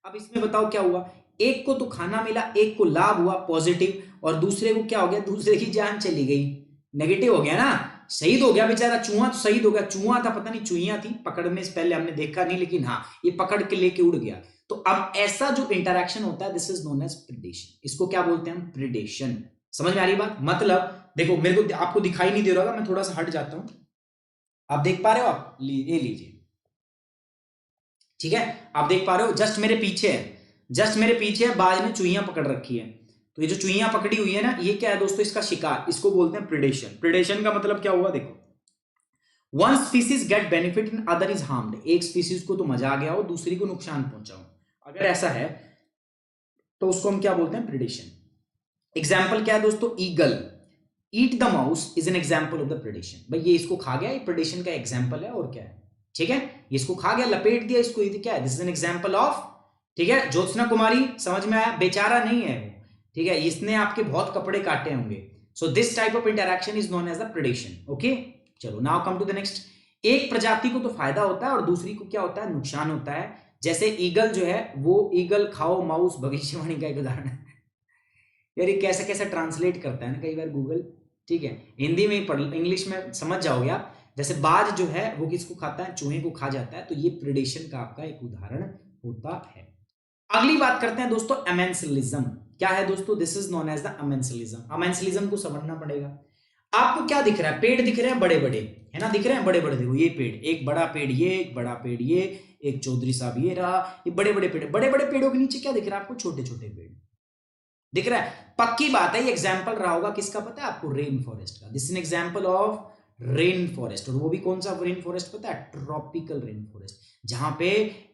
अब इसमें बताओ क्या हुआ, एक को तो खाना मिला, एक को लाभ हुआ पॉजिटिव, और दूसरे को क्या हो गया, दूसरे की जान चली गई, नेगेटिव हो गया ना, शहीद हो गया बेचारा। चूहा तो शहीद हो गया, चूहा था पता नहीं चूहिया थी, पकड़ने से पहले हमने देखा नहीं, लेकिन हाँ ये पकड़ के लेके उड़ गया। तो अब ऐसा जो इंटरेक्शन होता है, this is known as predation. इसको क्या बोलते हैं हम, प्रिडेशन। समझ में आ रही बात, मतलब देखो मेरे को आपको दिखाई नहीं दे रहा होगा, मैं थोड़ा सा हट जाता हूं, आप देख पा रहे हो, आप ये लीजिए, ठीक है, आप देख पा रहे हो, जस्ट मेरे पीछे है, जस्ट मेरे पीछे है, बाज ने चुईयां पकड़ रखी है। तो ये जो चुईयां पकड़ी हुई है ना, ये क्या है दोस्तों, इसका शिकार, इसको बोलते हैं प्रिडेशन। प्रिडेशन का मतलब क्या हुआ, देखो, one species get benefit and other is harmed. एक स्पीसीज को तो मजा आ गया हो, दूसरी को नुकसान पहुंचाओ, अगर ऐसा है तो उसको हम क्या बोलते हैं, प्रिडेशन। एग्जाम्पल क्या है दोस्तों, eagle eat the mouse is an example of the predation. भाई ये इसको खा गया, ये प्रिडेशन का एग्जाम्पल है, और क्या है, ठीक है, ये इसको खा गया, लपेट दिया इसको, ये क्या है, this is an example of, ठीक है। ज्योत्सना कुमारी समझ में आया, बेचारा नहीं है वो, ठीक है, इसने आपके बहुत कपड़े काटे होंगे। So this type of interaction is known as the predation, okay. चलो now come to the next. एक प्रजाति को तो फायदा होता है और दूसरी को क्या होता है, नुकसान होता है। जैसे ईगल जो है, वो ईगल खाओ माउस भविष्यवाणी का एक उदाहरण है। यार ये कैसे कैसे ट्रांसलेट करता है ना कई बार गूगल, ठीक है, हिंदी में ही पढ़, इंग्लिश में समझ जाओगे आप। जैसे बाज जो है वो किसको खाता है, चूहे को खा जाता है, तो ये प्रिडेशन का आपका एक उदाहरण होता है। अगली बात करते हैं दोस्तों, अमेंसलिज्म। क्या है दोस्तों, this is known as the amensalism. Amensalism को समझना पड़ेगा। आपको क्या दिख रहा है, पेड़ दिख रहे हैं बड़े बड़े, है ना, दिख रहे हैं बड़े बड़े, देखो ये पेड़, एक बड़ा पेड़ ये, एक बड़ा पेड़ ये, एक चौधरी साहब ये रहा, ये बड़े बड़े पेड़, बड़े बड़े पेड़ों के नीचे क्या दिख रहा है आपको, छोटे छोटे पेड़। दिख रहा है? पक्की बात है, ये एग्जाम्पल रहा होगा किसका पता है आपको? रेन फॉरेस्ट का। This is an example of rain forest. और वो भी कौन सा रेन फॉरेस्ट पता है? ट्रॉपिकल रेन फॉरेस्ट, जहां पे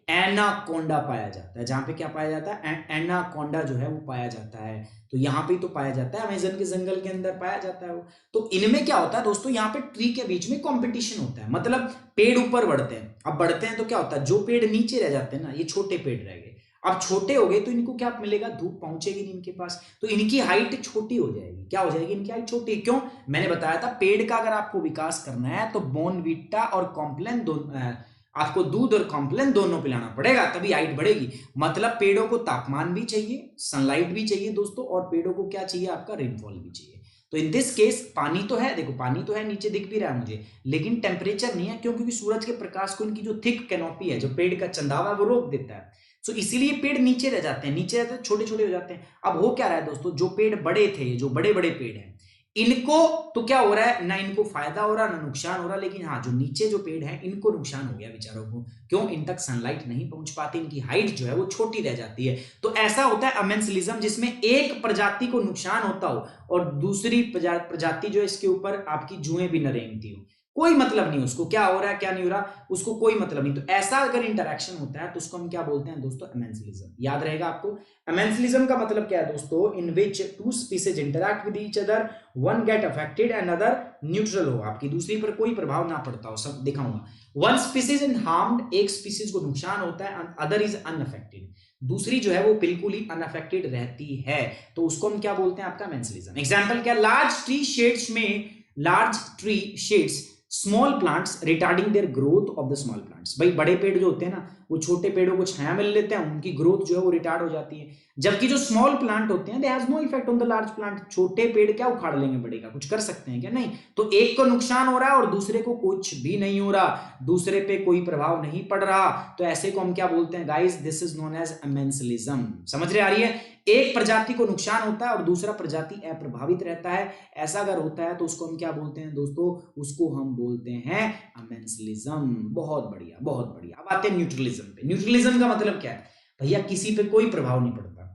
एनाकोंडा पाया जाता है। जहां पे क्या पाया जाता है? एनाकोंडा जो है वो पाया जाता है। तो यहाँ पे तो पाया जाता है, अमेजन के जंगल के अंदर पाया जाता है वो। तो इनमें क्या होता है दोस्तों, यहाँ पे ट्री के बीच में कंपटीशन होता है। मतलब पेड़ ऊपर बढ़ते हैं, अब बढ़ते हैं तो क्या होता है, जो पेड़ नीचे रह जाते हैं ना, ये छोटे पेड़ रह गए, अब छोटे हो गए तो इनको क्या मिलेगा? धूप पहुंचेगी नहीं इनके पास, तो इनकी हाइट छोटी हो जाएगी। क्या हो जाएगी? इनकी हाइट छोटी। क्यों? मैंने बताया था पेड़ का अगर आपको विकास करना है तो बोर्नविटा और कॉम्प्लान दोनों, आपको दूध और कॉम्प्लान दोनों पिलाना पड़ेगा, तभी हाइट बढ़ेगी। मतलब पेड़ों को तापमान भी चाहिए, सनलाइट भी चाहिए दोस्तों, और पेड़ों को क्या चाहिए? आपका रेनफॉल भी चाहिए। तो इन दिस केस पानी तो है, देखो पानी तो है, नीचे दिख भी रहा है मुझे, लेकिन टेम्परेचर नहीं है। क्यों? क्योंकि सूरज के प्रकाश को इनकी जो थिक कैनोपी है, जो पेड़ का चंदावा, वो रोक देता है। सो इसीलिए पेड़ नीचे रह जाते हैं, नीचे रहते हैं, छोटे छोटे हो जाते हैं। अब हो क्या रहा है दोस्तों, जो पेड़ बड़े थे, जो बड़े बड़े पेड़ हैं, इनको तो क्या हो रहा है, ना इनको फायदा हो रहा ना नुकसान हो रहा, लेकिन हाँ जो नीचे जो पेड़ है इनको नुकसान हो गया बेचारों को। क्यों? इन तक सनलाइट नहीं पहुंच पाती, इनकी हाइट जो है वो छोटी रह जाती है। तो ऐसा होता है अमेंसलिज्म, जिसमें एक प्रजाति को नुकसान होता हो और दूसरी प्रजाति जो है इसके ऊपर आपकी जुएं भी न रेंगती हो, कोई मतलब नहीं उसको क्या हो रहा है क्या नहीं हो रहा, उसको कोई मतलब नहीं। तो ऐसा अगर इंटरेक्शन होता है तो उसको हम क्या बोलते हैं दोस्तों? अमेंसलिज्म। याद रहेगा आपको। अमेंसलिज्म का मतलब क्या है दोस्तों? In which two species interact with each other, one get affected and other neutral हो, आपकी दूसरी पर कोई प्रभाव ना पड़ता हो। सब दिखाऊंगा। वन स्पीसीज इन हार्म्ड, एक स्पीसीज को नुकसान होता है, अदर इज अनअफेक्टेड, दूसरी जो है वो बिल्कुल ही अनअफेक्टेड रहती है। तो उसको हम क्या बोलते हैं? आपका अमेंसलिज्म। एग्जांपल क्या? लार्ज ट्री शेड्स में, large tree shades small plants retarding their growth of the small plants. भाई बड़े पेड़ जो होते हैं ना, वो छोटे पेड़ों को छाया मिल लेते हैं, उनकी ग्रोथ जो है वो रिटार्ड हो जाती है। जबकि जो स्मॉल प्लांट होते हैं, they has no effect on the large plant. छोटे पेड़ क्या उखाड़ लेंगे बड़े का? कुछ कर सकते हैं क्या? नहीं। तो एक को नुकसान हो रहा है और दूसरे को कुछ भी नहीं हो रहा, दूसरे पे कोई प्रभाव नहीं पड़ रहा। तो ऐसे को हम क्या बोलते हैं guys? This is known as amensalism. समझ रहे आ रही है? एक प्रजाति को नुकसान होता है और दूसरा प्रजाति अप्रभावित रहता है। ऐसा अगर होता है तो उसको हम क्या बोलते हैं दोस्तों? उसको हम बोलते हैं अमेंसलिज्म। बहुत बढ़िया, बहुत बढ़िया। अब आते हैं न्यूट्रलिज्म पे। न्यूट्रलिज्म का मतलब क्या है? भैया किसी पे कोई प्रभाव नहीं पड़ता,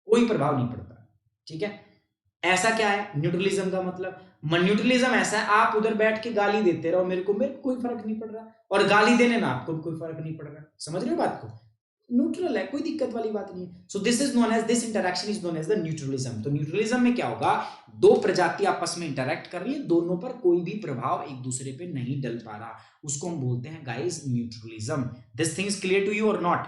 कोई प्रभाव नहीं पड़ता। ठीक है? ऐसा क्या है न्यूट्रलिज्म का मतलब? न्यूट्रलिज्म ऐसा है, आप उधर बैठ के गाली देते रहो मेरे को कोई फर्क नहीं पड़ रहा, और गाली देने में आपको कोई फर्क नहीं पड़ रहा। समझ रहे हो बात को? न्यूट्रल है, कोई दिक्कत वाली बात नहीं है। So this is known as, this interaction is known as the neutralism. तो न्यूट्रलिज्म में क्या होगा? दो प्रजाति आपस में इंटरेक्ट कर रही है, दोनों पर कोई भी प्रभाव एक दूसरे पे नहीं डल पा रहा, उसको हम बोलते हैं guys neutralism. This thing is clear to you और not?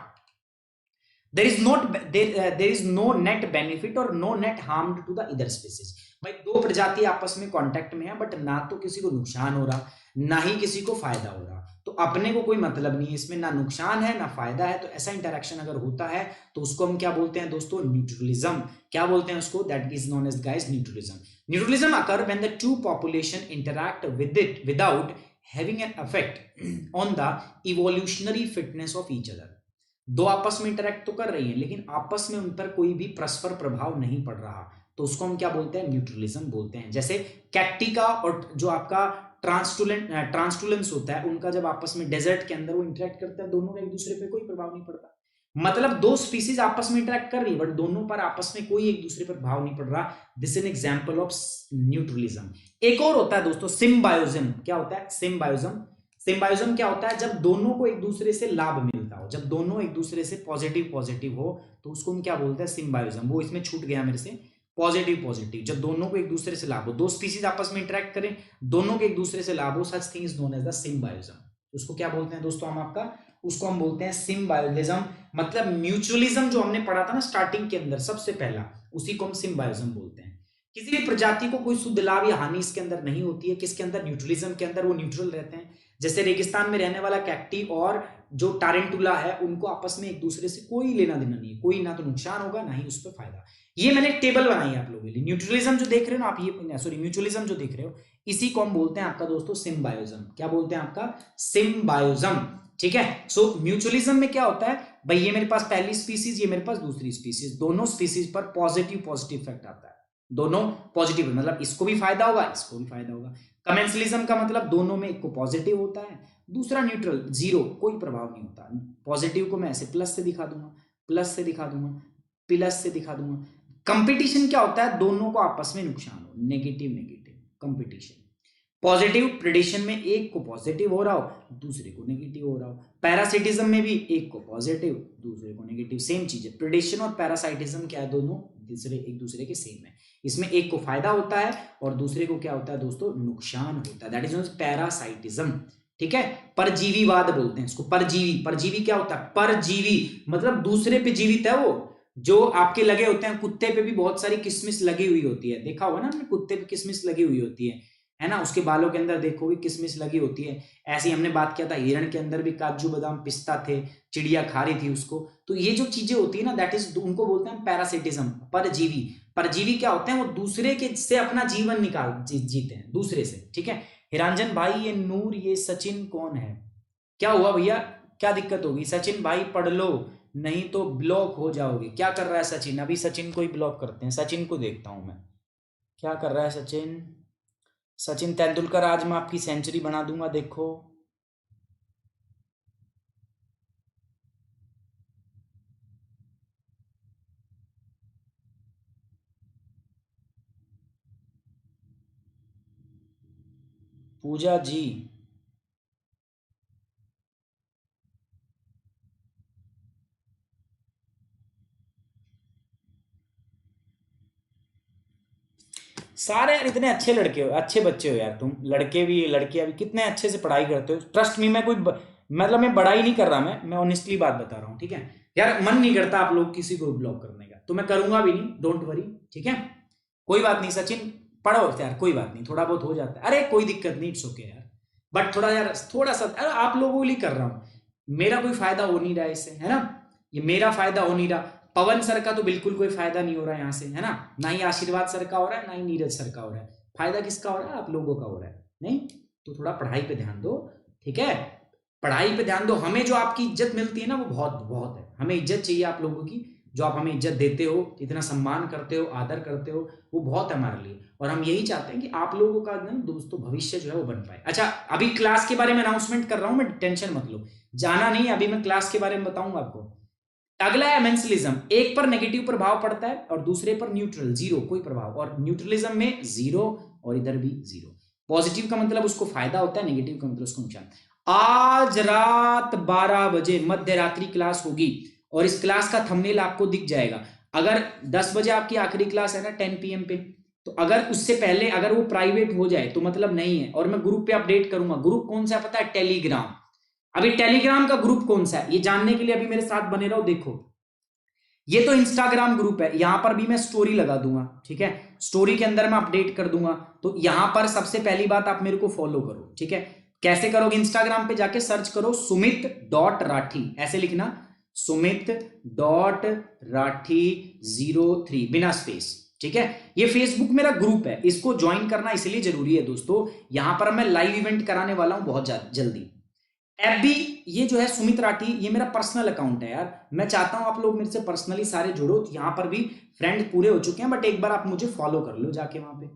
there is no net benefit or no net harm to the either species। भाई दो प्रजाति आपस में कांटेक्ट में है, बट ना तो किसी को नुकसान हो रहा, ना ही किसी को फायदा हो रहा। तो अपने को कोई मतलब नहीं है इसमें, ना नुकसान है ना फायदा है। तो ऐसा इंटरेक्शन अगर होता है तो उसको हम क्या बोलते हैं दोस्तों? न्यूट्रलिज्म। क्या बोलते हैं उसको? That is known as guys neutralism. Neutralism occur when the two population interact with it without having an effect on the evolutionary fitness of each other. दो आपस में इंटरेक्ट तो कर रही हैं, लेकिन आपस में उन पर कोई भी परस्पर प्रभाव नहीं पड़ रहा, तो उसको हम क्या बोलते हैं? न्यूट्रलिज्म बोलते हैं। जैसे कैक्टिका और जो आपका ट्रांसटुलेंस होता है, उनका जब आपस में डेजर्ट के अंदर वो इंटरेक्ट करते हैं, दोनों का एक दूसरे पे कोई प्रभाव नहीं पड़ता। मतलब दो स्पीसीज आपस में इंटरेक्ट कर रही है, बट दोनों पर आपस में कोई एक दूसरे पर प्रभाव नहीं पड़ रहा। This is an example of neutralism. एक और होता है दोस्तों सिम्बायोसिज्म। क्या होता है? सिम्बायोसिज्म। सिम्बायोसिज्म क्या होता है? जब दोनों को एक दूसरे से लाभ मिलता हो, जब दोनों एक दूसरे से पॉजिटिव पॉजिटिव हो, तो उसको हम क्या बोलते हैं? सिम्बायोसिज्म। वो इसमें छूट गया मेरे से, पॉजिटिव पॉजिटिव, जब दोनों को एक दूसरे से लाभ हो, दो स्पीसीज आपस में इंटरेक्ट करें, दोनों के एक दूसरे से लाभ हो, such thing is known as the symbiosism. उसको क्या बोलते हैं दोस्तों हम आपका? उसको हम बोलते हैं सिम्बायोसिज्म। मतलब म्यूचुअलिज्म जो हमने पढ़ा था ना स्टार्टिंग के अंदर सबसे पहला, उसी को हम सिम्बायोसिज्म बोलते हैं। किसी भी प्रजाति को कोई शुद्ध लाभ या हानि इसके अंदर नहीं होती है। किसके अंदर? न्यूट्रलिज्म के अंदर। वो न्यूट्रल रहते हैं। जैसे रेगिस्तान में रहने वाला कैक्टी और जो टारेंटुला है, उनको आपस में एक दूसरे से कोई लेना देना नहीं है, कोई ना तो नुकसान होगा ना ही उस पर फायदा। ये मैंने टेबल बनाई है आप लोगों के लिए। न्यूट्रलिज्म जो देख रहे हो ना आप, ये सॉरी म्यूचुअलिज्म जो देख रहे हो, इसी को हम बोलते हैं आपका दोस्तों सिम्बायोसिज्म। क्या बोलते हैं आपका? सिम्बायोसिज्म। ठीक है? सो म्यूचुअलिज्म में क्या होता है? भाई ये मेरे पास पहली स्पीसीज, ये मेरे पास दूसरी स्पीसीज, दोनों स्पीसीज पर पॉजिटिव पॉजिटिव इफेक्ट आता है। दोनों पॉजिटिव, मतलब इसको भी फायदा होगा, इसको भी फायदा होगा। कमेंसलिज्म का मतलब दोनों में एक को पॉजिटिव होता है, दूसरा न्यूट्रल, जीरो, कोई प्रभाव नहीं होता। पॉजिटिव को मैं ऐसे प्लस से दिखा दूंगा, प्लस से दिखा दूंगा, प्लस से दिखा दूंगा, कंपटीशन क्या होता है, दोनों को आपस में नुकसान हो, नेगेटिव नेगेटिव कंपटीशन। पॉजिटिव प्रेडिशन में एक को पॉजिटिव हो रहा हो, दूसरे को नेगेटिव हो रहा हो। पैरासिटिज्म में भी एक को पॉजिटिव, दूसरे को नेगेटिव, सेम चीज है। प्रेडिशन और पैरासाइटिज्म क्या है, दोनों एक दूसरे के सेम है। इसमें एक को फायदा होता है और दूसरे को क्या होता है दोस्तों, नुकसान होता है। दैट इज पैरासाइटिज्म, ठीक है। परजीवीवाद बोलते हैं इसको, परजीवी। परजीवी क्या होता है, परजीवी मतलब दूसरे पे जीवित है वो। जो आपके लगे होते हैं, कुत्ते पे भी बहुत सारी किसमिस लगी हुई होती है, देखा होगा ना, कुत्ते पे किसमिस लगी हुई होती है ना, उसके बालों के अंदर देखोगे किसमिस लगी होती है। ऐसे ही हमने बात किया था, हिरण के अंदर भी काजू बादाम पिस्ता थे, चिड़िया खा रही थी उसको। तो ये जो चीजें होती है ना, दैट इज, उनको बोलते हैं पैरासिटिज्म, परजीवी। परजीवी क्या होते हैं, वो दूसरे के से अपना जीवन जीते हैं दूसरे से, ठीक है। हिरांजन भाई, ये नूर, ये सचिन कौन है, क्या हुआ भैया, क्या दिक्कत होगी? सचिन भाई पढ़ लो, नहीं तो ब्लॉक हो जाओगे। क्या कर रहा है सचिन? अभी सचिन को ही ब्लॉक करते हैं, सचिन को देखता हूं मैं क्या कर रहा है सचिन। सचिन तेंदुलकर, आज मैं आपकी सेंचुरी बना दूंगा, देखो। पूजा जी, सारे यार इतने अच्छे लड़के हो, अच्छे बच्चे हो यार तुम, लड़के भी लड़कियां भी, कितने अच्छे से पढ़ाई करते हो। ट्रस्ट मी, मैं कोई मतलब मैं बड़ाई नहीं कर रहा, मैं ऑनेस्टली बात बता रहा हूँ, ठीक है। यार मन नहीं करता आप लोग किसी को ब्लॉक करने का, तो मैं करूंगा भी नहीं, डोंट वरी, ठीक है। कोई बात नहीं सचिन, पढ़ो यार, कोई बात नहीं, थोड़ा बहुत हो जाता है, अरे कोई दिक्कत नहीं, इट्स ओके यार। बट थोड़ा यार, थोड़ा सा, अरे आप लोगों के लिए कर रहा हूं, मेरा कोई फायदा हो नहीं रहा है इससे, है ना, ये मेरा फायदा हो नहीं रहा। पवन सर का तो बिल्कुल कोई फायदा नहीं हो रहा है यहाँ से, है ना, ना ही आशीर्वाद सर का हो रहा है, ना ही नीरज सर का हो रहा है। फायदा किसका हो रहा है, आप लोगों का हो रहा है। नहीं तो थोड़ा पढ़ाई पे ध्यान दो, ठीक है, पढ़ाई पे ध्यान दो। हमें जो आपकी इज्जत मिलती है ना, वो बहुत बहुत है, हमें इज्जत चाहिए आप लोगों की। जो आप हमें इज्जत देते हो, इतना सम्मान करते हो, आदर करते हो, वो बहुत है हमारे लिए। और हम यही चाहते हैं कि आप लोगों का ना दोस्तों भविष्य जो है वो बन पाए। अच्छा, अभी क्लास के बारे में अनाउंसमेंट कर रहा हूं मैं, टेंशन मत लो, जाना नहीं, अभी मैं क्लास के बारे में बताऊंगा आपको। अगला है मेंसलिज्म, एक पर नेगेटिव प्रभाव पड़ता है और दूसरे पर न्यूट्रल, जीरो, कोई प्रभाव। और न्यूट्रलिज्म में जीरो और इधर भी जीरो। पॉजिटिव का मतलब उसको फायदा होता है, नेगेटिव का मतलब उसको नुकसान। आज रात 12 बजे मध्य रात्रि क्लास होगी और इस क्लास का थंबनेल आपको दिख जाएगा। अगर 10 बजे आपकी आखिरी क्लास है ना 10 PM पे, तो अगर उससे पहले अगर वो प्राइवेट हो जाए तो मतलब नहीं है। और मैं ग्रुप पे अपडेट करूंगा। ग्रुप कौन सा है पता है? टेलीग्राम। अभी टेलीग्राम का ग्रुप कौन सा है ये जानने के लिए अभी मेरे साथ बने रहो। देखो, ये तो इंस्टाग्राम ग्रुप है, यहां पर भी मैं स्टोरी लगा दूंगा, ठीक है, स्टोरी के अंदर मैं अपडेट कर दूंगा। तो यहां पर सबसे पहली बात आप मेरे को फॉलो करो, ठीक है। कैसे करोगे? इंस्टाग्राम पे जाके सर्च करो सुमित.राठी, ऐसे लिखना, सुमित.राठी03 बिना स्पेस, ठीक है। ये फेसबुक मेरा ग्रुप है, इसको ज्वाइन करना इसलिए जरूरी है दोस्तों, यहां पर मैं लाइव इवेंट कराने वाला हूं बहुत जल्दी। एफबी, ये जो है सुमित राठी, ये मेरा पर्सनल अकाउंट है यार। मैं चाहता हूं आप लोग मेरे से पर्सनली सारे जुड़ो, तो यहां पर भी फ्रेंड पूरे हो चुके हैं, बट एक बार आप मुझे फॉलो कर लो जाके वहां पे।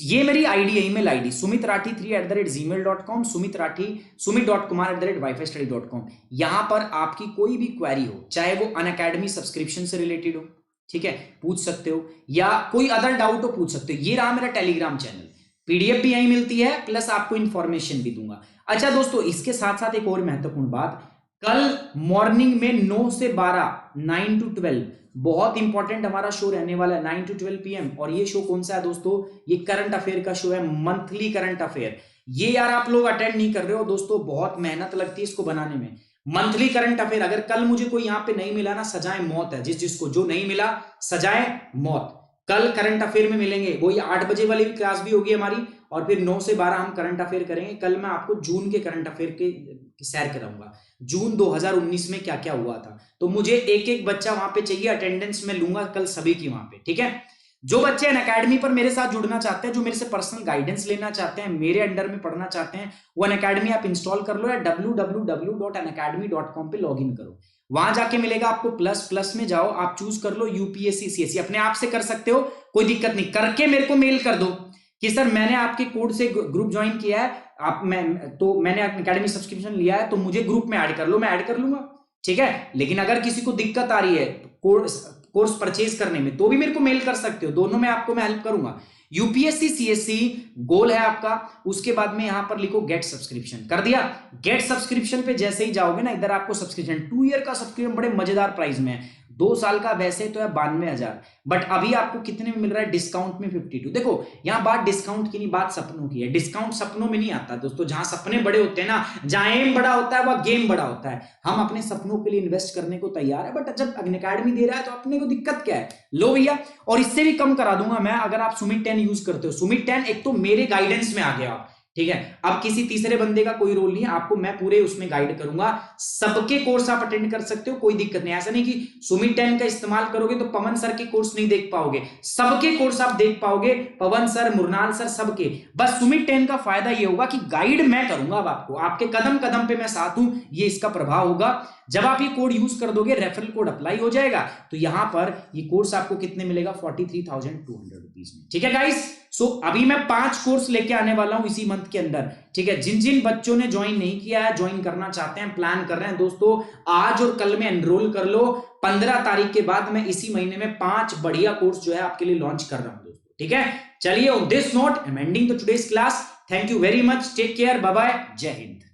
ये मेरी आईडी है, email ID sumitrathi3@gmail.com, Sumit Rathi, sumit.kumar@wifistudy.com। यहां पर आपकी कोई भी क्वेरी हो, चाहे वो अनअकैडमी सब्सक्रिप्शन से रिलेटेड हो, ठीक है, पूछ सकते हो, या कोई अदर डाउट हो पूछ सकते हो। ये रहा मेरा टेलीग्राम चैनल, पीडीएफ भी यहीं मिलती है, प्लस आपको इंफॉर्मेशन भी दूंगा। अच्छा दोस्तों, इसके साथ साथ एक और महत्वपूर्ण बात, कल मॉर्निंग में 9 से 12, 9 to 12 बहुत इंपॉर्टेंट हमारा शो रहने वाला है, 9 to 12 PM। और ये शो कौन सा है दोस्तों? ये करंट अफेयर का शो है, मंथली करंट अफेयर। ये यार आप लोग अटेंड नहीं कर रहे हो दोस्तों, बहुत मेहनत लगती है इसको बनाने में। मंथली करंट अफेयर, अगर कल मुझे कोई यहां पे नहीं मिला ना, सजाए मौत है। जिसको जो नहीं मिला, सजाए मौत। कल करंट अफेयर में मिलेंगे, वही 8 बजे वाली क्लास भी होगी हमारी, और फिर 9 से 12 हम करंट अफेयर करेंगे। कल मैं आपको जून के करंट अफेयर के सैर कराऊंगा, जून 2019 में क्या क्या हुआ था। तो मुझे एक एक बच्चा वहां पे चाहिए, अटेंडेंस में लूंगा कल सभी की वहां पे, ठीक है। जो बच्चे अनअकैडमी पर मेरे साथ जुड़ना चाहते हैं, जो मेरे से पर्सनल गाइडेंस लेना चाहते हैं, मेरे अंडर में पढ़ना चाहते हैं, वो अनअकैडमी आप इंस्टॉल कर लो, या www.unacademy.com पे लॉग इन करो। वहां जाके मिलेगा आपको प्लस में जाओ, आप चूज कर लो यूपीएससी सीएससी, अपने आप से कर सकते हो, कोई दिक्कत नहीं। करके मेरे को मेल कर दो कि सर मैंने आपके कोड से ग्रुप ज्वाइन किया है, मैंने अकेडमी सब्सक्रिप्शन लिया है, तो मुझे ग्रुप में ऐड कर लो, मैं ऐड कर लूंगा, ठीक है। लेकिन अगर किसी को दिक्कत आ रही है, कोर्स परचेज करने में, तो भी मेरे को मेल कर सकते हो, दोनों में आपको मैं हेल्प करूंगा। यूपीएससी सीएससी गोल है आपका, उसके बाद में यहां पर लिखो गेट सब्सक्रिप्शन, कर दिया। गेट सब्सक्रिप्शन पे जैसे ही जाओगे ना, इधर आपको सब्सक्रिप्शन 2 ईयर का सब्सक्रिप्शन बड़े मजेदार प्राइस में है। 2 साल का वैसे तो है 92,000, बट अभी आपको कितने में मिल रहा है डिस्काउंट में 52। देखो यहां बात डिस्काउंट की नहीं, बात सपनों की है। डिस्काउंट सपनों में नहीं आता दोस्तों, जहां सपने बड़े होते हैं ना, जहां एम बड़ा होता है वह गेम बड़ा होता है। हम अपने सपनों के लिए इन्वेस्ट करने को तैयार है, बट जब अनअकैडमी दे रहा है तो अपने को दिक्कत क्या है, लो भैया। और इससे भी कम करा दूंगा मैं अगर आप सुमित 10 यूज करते हो। सुमित 10 एक तो मेरे गाइडेंस में आ गया आप, ठीक है। अब किसी तीसरे बंदे का कोई रोल नहीं है, आपको मैं पूरे उसमें गाइड करूंगा। सबके कोर्स आप अटेंड कर सकते हो, कोई दिक्कत नहीं। ऐसा नहीं कि सुमित 10 का इस्तेमाल करोगे तो पवन सर के कोर्स नहीं देख पाओगे, सबके कोर्स आप देख पाओगे, पवन सर, मुरनाल सर, सबके। बस सुमित 10 का फायदा ये होगा कि गाइड मैं करूंगा अब आपको, आपके कदम कदम पे मैं साथ हूं, ये इसका प्रभाव होगा। जब आप ये कोड यूज कर दोगे, रेफरल कोड अप्लाई हो जाएगा, तो यहां पर ये कोर्स आपको कितने मिलेगा, 43,200 रुपीज में, ठीक है गाइस। सो अभी मैं 5 कोर्स लेके आने वाला हूं इसी मंथ के अंदर, ठीक है। जिन जिन बच्चों ने ज्वाइन नहीं किया है, ज्वाइन करना चाहते हैं, प्लान कर रहे हैं दोस्तों, आज और कल में एनरोल कर लो। 15 तारीख के बाद मैं इसी महीने में 5 बढ़िया कोर्स जो है आपके लिए लॉन्च कर रहा हूं दोस्तों, ठीक है। चलिए, on this note I am ending the today's class. Thank you very much, take care, bye bye, जय हिंद।